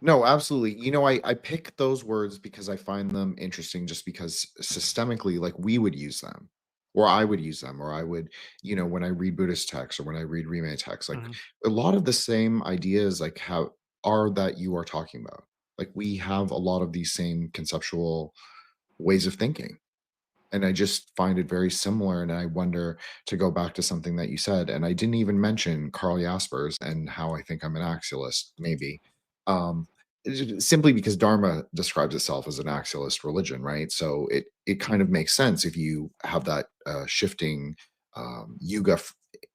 No, absolutely. You know, I pick those words because I find them interesting just because systemically, like we would use them, or I would use them, or I would, when I read Buddhist texts or when I read Rime texts, like Mhm. a lot of the same ideas, like how are that you are talking about. Like we have a lot of these same conceptual ways of thinking. And I just find it very similar. And I wonder, to go back to something that you said, and I didn't even mention Karl Jaspers and how I think I'm an axialist, maybe. Um, Simply because Dharma describes itself as an axialist religion, right? So it kind of makes sense if you have that shifting yuga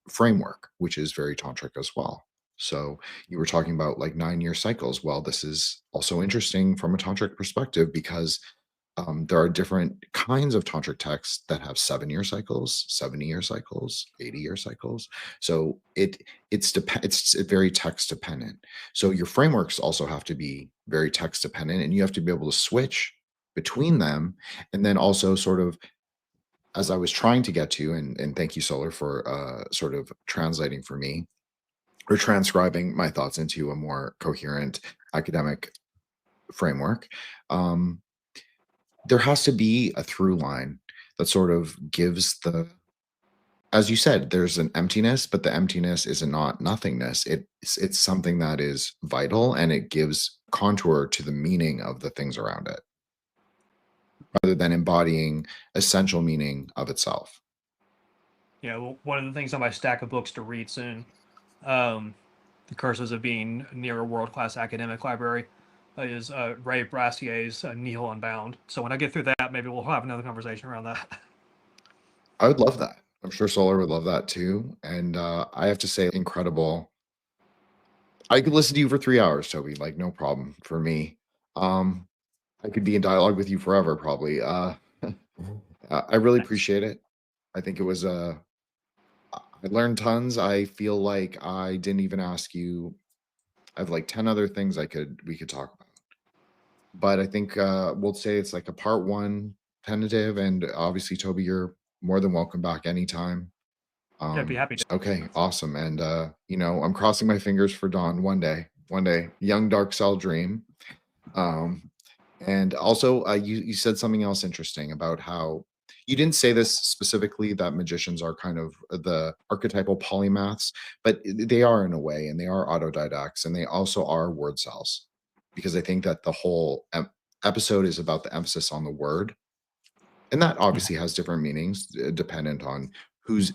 framework, which is very tantric as well. So you were talking about like 9-year cycles. Well, this is also interesting from a tantric perspective because there are different kinds of tantric texts that have 7-year cycles, 70-year cycles, 80-year cycles. So it's very text dependent. So your frameworks also have to be very text dependent, and you have to be able to switch between them. And then also sort of, as I was trying to get to, and thank you, Solar, for sort of translating for me or transcribing my thoughts into a more coherent academic framework. There has to be a through line that sort of gives as you said, there's an emptiness, but the emptiness is not nothingness. It's something that is vital, and it gives contour to the meaning of the things around it, rather than embodying essential meaning of itself. Yeah, well, one of the things on my stack of books to read soon, um, the curses of being near a world-class academic library, is Ray Brassier's Nihil Unbound. So when I get through that, maybe we'll have another conversation around that. I would love that. I'm sure Solar would love that too. And I have to say, incredible. I could listen to you for 3 hours, Toby, like no problem for me. Um, I could be in dialogue with you forever, probably. I really Thanks. appreciate it. I think it was I learned tons. I feel like I didn't even ask you. I have like 10 other things we could talk about. But I think we'll say it's like a part one tentative, and obviously, Toby, you're more than welcome back anytime. Yeah, I'd be happy to. Okay, awesome. And I'm crossing my fingers for Dawn one day, young dark cell dream. Um, and also, you said something else interesting about how you didn't say this specifically, that magicians are kind of the archetypal polymaths, but they are in a way, and they are autodidacts, and they also are word cells, because I think that the whole episode is about the emphasis on the word, and that obviously has different meanings dependent on who's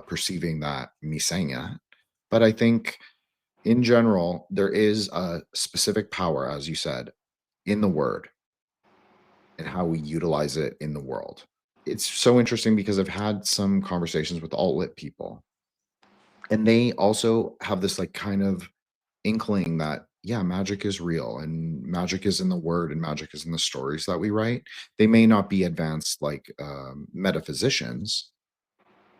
perceiving that misenya. But I think in general, there is a specific power, as you said, in the word and how we utilize it in the world. It's so interesting because I've had some conversations with alt-lit people, and they also have this like kind of inkling that, yeah, magic is real, and magic is in the word, and magic is in the stories that we write. They may not be advanced like metaphysicians,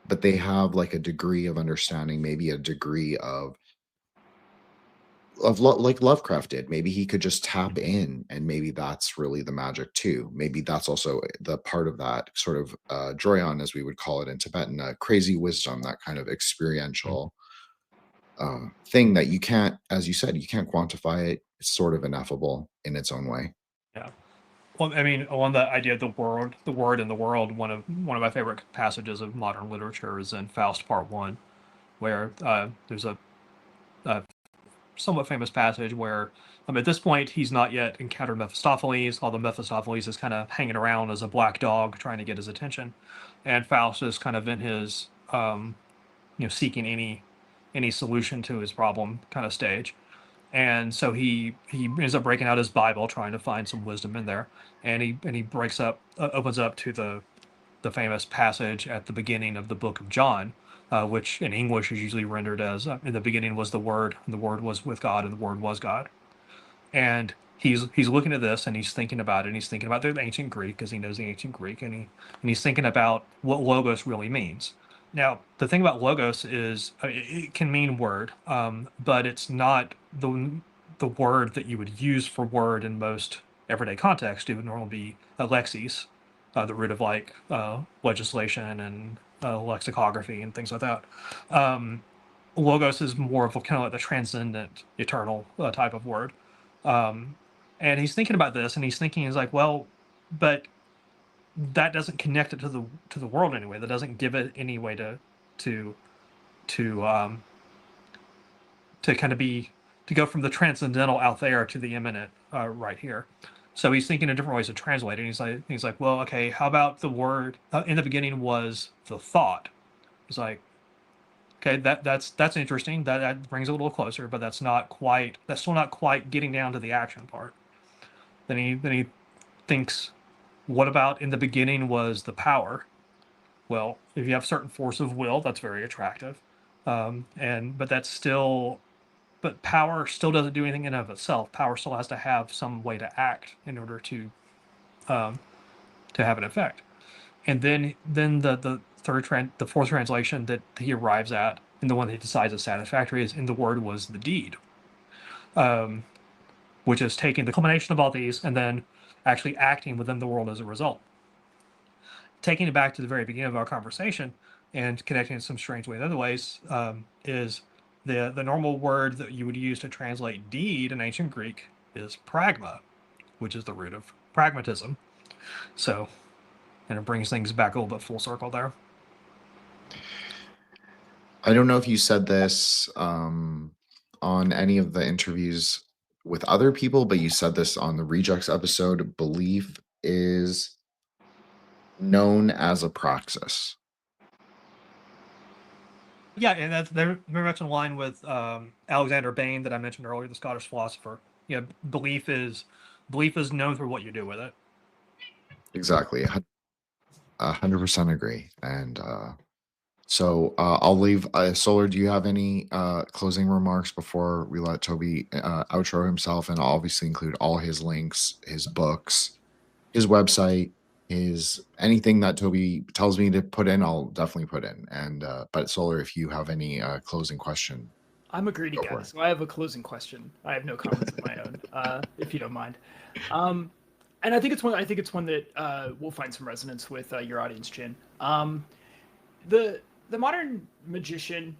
but they have like a degree of understanding, maybe a degree like Lovecraft did. Maybe he could just tap in, and maybe that's really the magic too. Maybe that's also the part of that sort of Droyan, as we would call it in Tibetan, crazy wisdom, that kind of experiential thing that you can't, as you said, you can't quantify it. It's sort of ineffable in its own way. Yeah. Well, I mean, on the idea of the word in the world, one of my favorite passages of modern literature is in Faust Part One, where there's a somewhat famous passage where at this point he's not yet encountered Mephistopheles, although Mephistopheles is kind of hanging around as a black dog trying to get his attention, and Faust is kind of in his seeking any solution to his problem kind of stage. And so he ends up breaking out his Bible, trying to find some wisdom in there, and he opens up to the famous passage at the beginning of the book of John, which in English is usually rendered as "In the beginning was the Word, and the Word was with God, and the Word was God." And he's looking at this, and he's thinking about it, and he's thinking about the ancient Greek, because he knows the ancient Greek, and he's thinking about what logos really means. Now, the thing about logos is it can mean word, but it's not the word that you would use for word in most everyday context, it would normally be lexis, the root of like legislation and lexicography and things like that. Logos is more of kind of like the transcendent, eternal type of word. And he's thinking about this, and he's like, well, but that doesn't connect it to the world anyway. That doesn't give it any way to kind of to go from the transcendental out there to the immanent right here. So he's thinking of different ways of translating. He's like, well, okay, how about the word in the beginning was the thought? He's like, okay, that's interesting. That brings it a little closer, but that's still not quite getting down to the action part. Then he thinks, what about in the beginning was the power? Well, if you have certain force of will, that's very attractive, but power still doesn't do anything in and of itself. Power still has to have some way to act in order to have an effect. And then the fourth translation that he arrives at, and the one that he decides is satisfactory, is in the word was the deed, which is taking the culmination of all these and then actually acting within the world as a result. Taking it back to the very beginning of our conversation and connecting in some strange way in other ways, is the normal word that you would use to translate deed in ancient Greek is pragma, which is the root of pragmatism. So, and it brings things back a little bit full circle there. I don't know if you said this on any of the interviews with other people, but you said this on the Rejects episode. Belief is known as a praxis. Yeah, and that's very much in line with Alexander Bain that I mentioned earlier, the Scottish philosopher. Yeah, belief is known for what you do with it. Exactly, 100% agree. And so I'll leave. Solar, do you have any closing remarks before we let Toby outro himself? And I'll obviously include all his links, his books, his website, anything that Toby tells me to put in, I'll definitely put in. And but Solar, if you have any closing question. I'm a greedy guy, so I have a closing question. I have no comments of my own, if you don't mind. And I think it's one that will find some resonance with your audience, Chin. The modern magician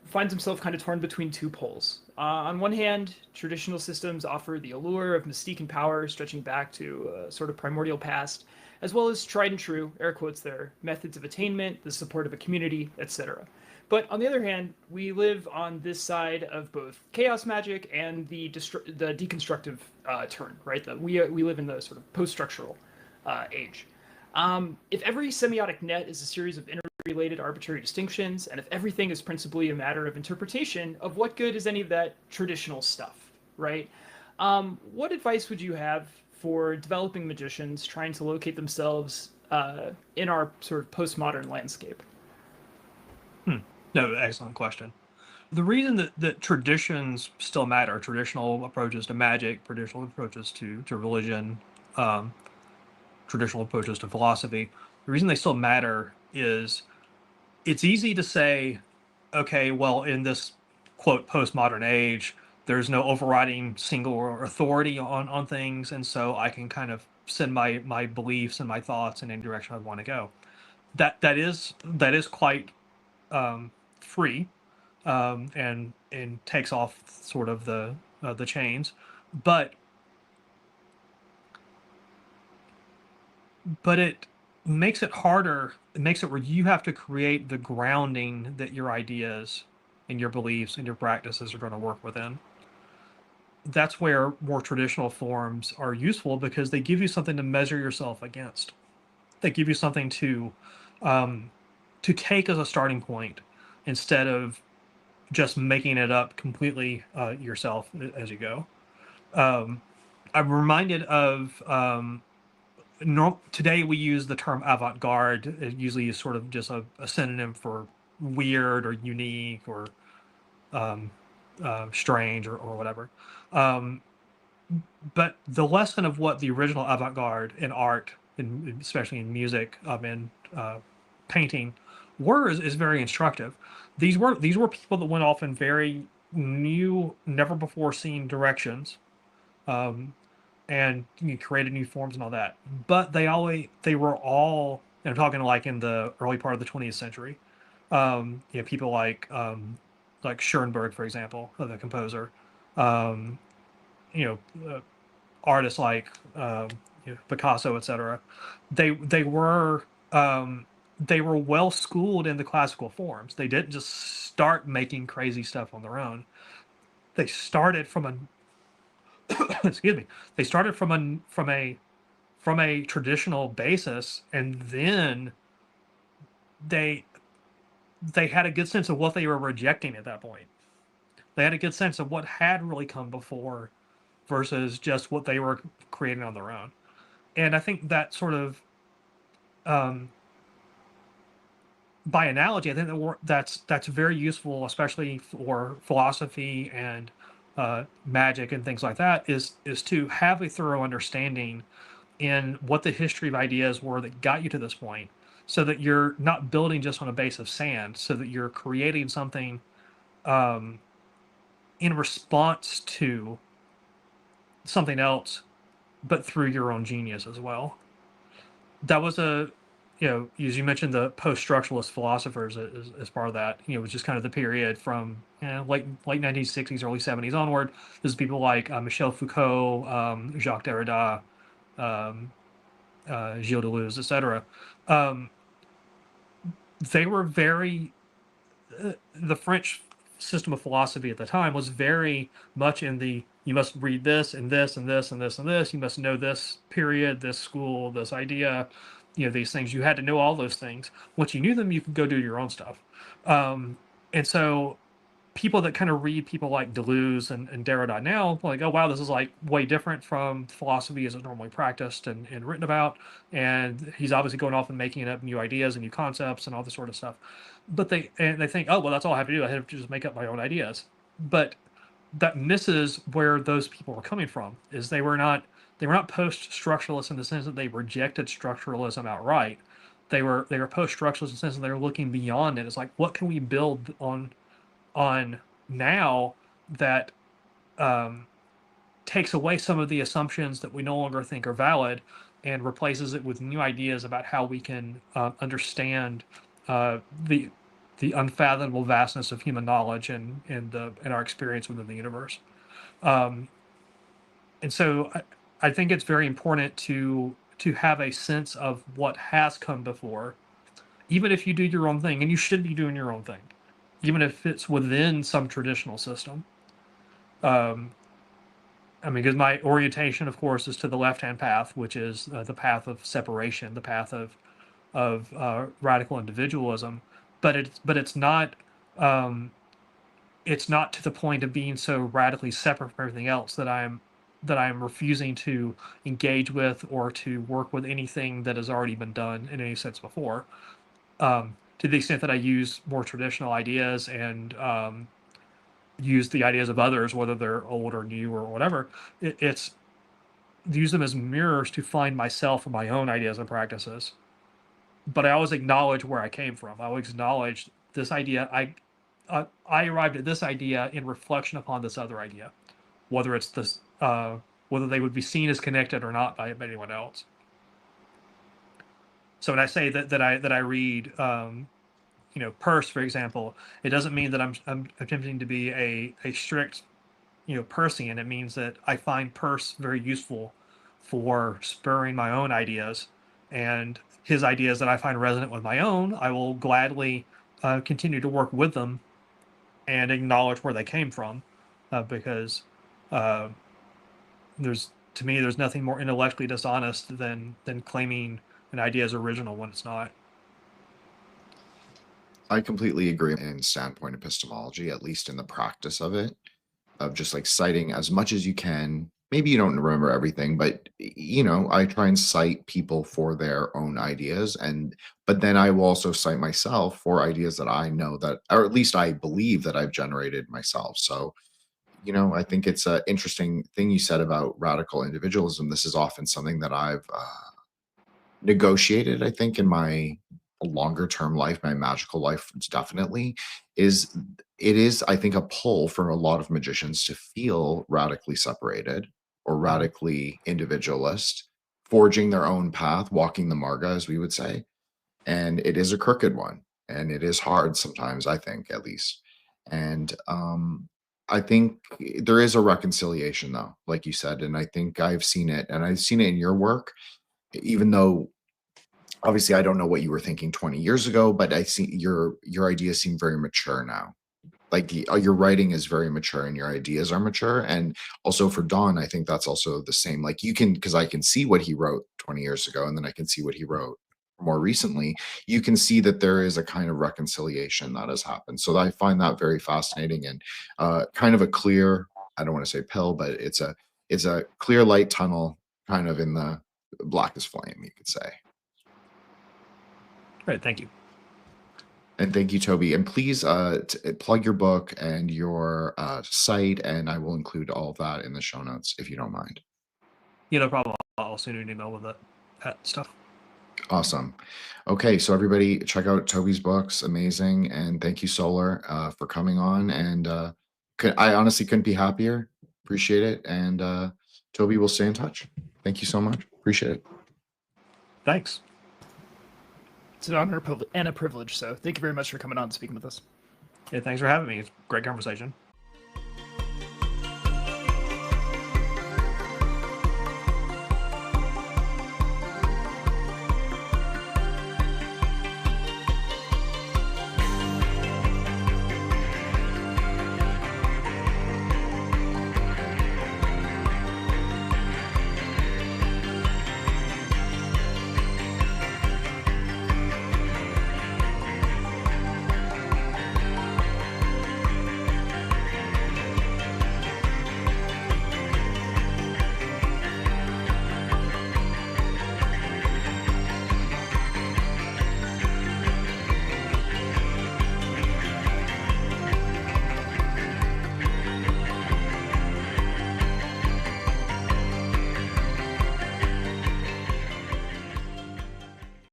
finds himself kind of torn between two poles. On one hand, traditional systems offer the allure of mystique and power stretching back to a sort of primordial past, as well as tried and true, air quotes there, methods of attainment, the support of a community, etc. But on the other hand, we live on this side of both chaos magic and the deconstructive turn, right? We live in the sort of post-structural age. If every semiotic net is a series of interrelated arbitrary distinctions, and if everything is principally a matter of interpretation, of what good is any of that traditional stuff, right? What advice would you have for developing magicians trying to locate themselves in our sort of postmodern landscape? No, excellent question. The reason that traditions still matter, traditional approaches to magic, traditional approaches to religion, traditional approaches to philosophy, the reason they still matter is it's easy to say, okay, well, in this, quote, postmodern age, there's no overriding single authority on things, and so I can kind of send my beliefs and my thoughts in any direction I want to go. That is quite free, and takes off sort of the chains, but it makes it harder. It makes it where you have to create the grounding that your ideas and your beliefs and your practices are going to work within. That's where more traditional forms are useful, because they give you something to measure yourself against. They give you something to take as a starting point, instead of just making it up completely yourself as you go. I'm reminded of today we use the term avant-garde. It usually is sort of just a synonym for weird or unique or strange or whatever. But the lesson of what the original avant-garde in art, especially in music, in painting, is very instructive. These were people that went off in very new, never before seen directions, and created new forms and all that. But they were all, and I'm talking like in the early part of the 20th century. People like Schoenberg, for example, the composer. Um, you know, artists like Picasso, etc. They were well schooled in the classical forms. They didn't just start making crazy stuff on their own. They started from a excuse me. They started from a traditional basis, and then they had a good sense of what they were rejecting at that point. They had a good sense of what had really come before versus just what they were creating on their own. And I think that sort of, by analogy, I think that's very useful, especially for philosophy and magic and things like that, is to have a thorough understanding in what the history of ideas were that got you to this point, so that you're not building just on a base of sand, so that you're creating something in response to something else, but through your own genius as well. That was as you mentioned, the post-structuralist philosophers as part of that, was just kind of the period from late 1960s, early 70s onward. This is people like Michel Foucault, Jacques Derrida, Gilles Deleuze, etc. They were very the French system of philosophy at the time was very much in the, you must read this and this and this and this and this, you must know this period, this school, this idea, these things. You had to know all those things. Once you knew them, you could go do your own stuff. And so people that kind of read people like Deleuze and Derrida now, like, oh wow, this is like way different from philosophy as it's normally practiced and written about, and he's obviously going off and making up new ideas and new concepts and all this sort of stuff. But they think, oh well, that's all I have to do. I have to just make up my own ideas. But that misses where those people were coming from. Is they were not post-structuralists in the sense that they rejected structuralism outright. They were post-structuralists in the sense that they were looking beyond it. It's like, what can we build on now that takes away some of the assumptions that we no longer think are valid and replaces it with new ideas about how we can understand the unfathomable vastness of human knowledge and our experience within the universe. And so I think it's very important to have a sense of what has come before, even if you do your own thing, and you should be doing your own thing, even if it's within some traditional system. Because my orientation, of course, is to the left-hand path, which is the path of separation, the path of radical individualism. But it's not to the point of being so radically separate from everything else that I'm refusing to engage with or to work with anything that has already been done in any sense before. To the extent that I use more traditional ideas and use the ideas of others, whether they're old or new or whatever, it's use them as mirrors to find myself and my own ideas and practices. But I always acknowledge where I came from. I always acknowledge this idea. I arrived at this idea in reflection upon this other idea, whether it's this, whether they would be seen as connected or not by anyone else. So when I say that I read, Peirce, for example, it doesn't mean that I'm attempting to be a strict, Peircean. It means that I find Peirce very useful for spurring my own ideas, and his ideas that I find resonant with my own, I will gladly continue to work with them and acknowledge where they came from, because there's nothing more intellectually dishonest than claiming an idea is original when it's not. I completely agree in standpoint epistemology, at least in the practice of it, of just like citing as much as you can. Maybe you don't remember everything, but I try and cite people for their own ideas, but then I will also cite myself for ideas that I know that, or at least I believe that I've generated myself. So, I think it's an interesting thing you said about radical individualism. This is often something that I've negotiated, I think, in my longer term life, my magical life, definitely it is, I think, a pull for a lot of magicians to feel radically separated or radically individualist, forging their own path, walking the marga, as we would say. And it is a crooked one, and it is hard sometimes, I think, at least. And I think there is a reconciliation, though, like you said, and I think I've seen it, and I've seen it in your work, even though obviously I don't know what you were thinking 20 years ago, but I see your ideas seem very mature now. Like your writing is very mature and your ideas are mature. And also for Don, I think that's also the same. Like you can, because I can see what he wrote 20 years ago, and then I can see what he wrote more recently. You can see that there is a kind of reconciliation that has happened. So I find that very fascinating and kind of a clear, I don't want to say pill, but it's a clear light tunnel kind of in the blackest flame, you could say. Great, thank you. And thank you, Toby. And please plug your book and your site, and I will include all of that in the show notes if you don't mind. Yeah, no problem. I'll send you an email with that stuff. Awesome. Okay, so everybody check out Toby's books. Amazing. And thank you, Solar, for coming on. And I honestly couldn't be happier. Appreciate it. And Toby, we'll stay in touch. Thank you so much. Appreciate it. Thanks. It's an honor and a privilege. So thank you very much for coming on and speaking with us. Yeah, thanks for having me. It's a great conversation.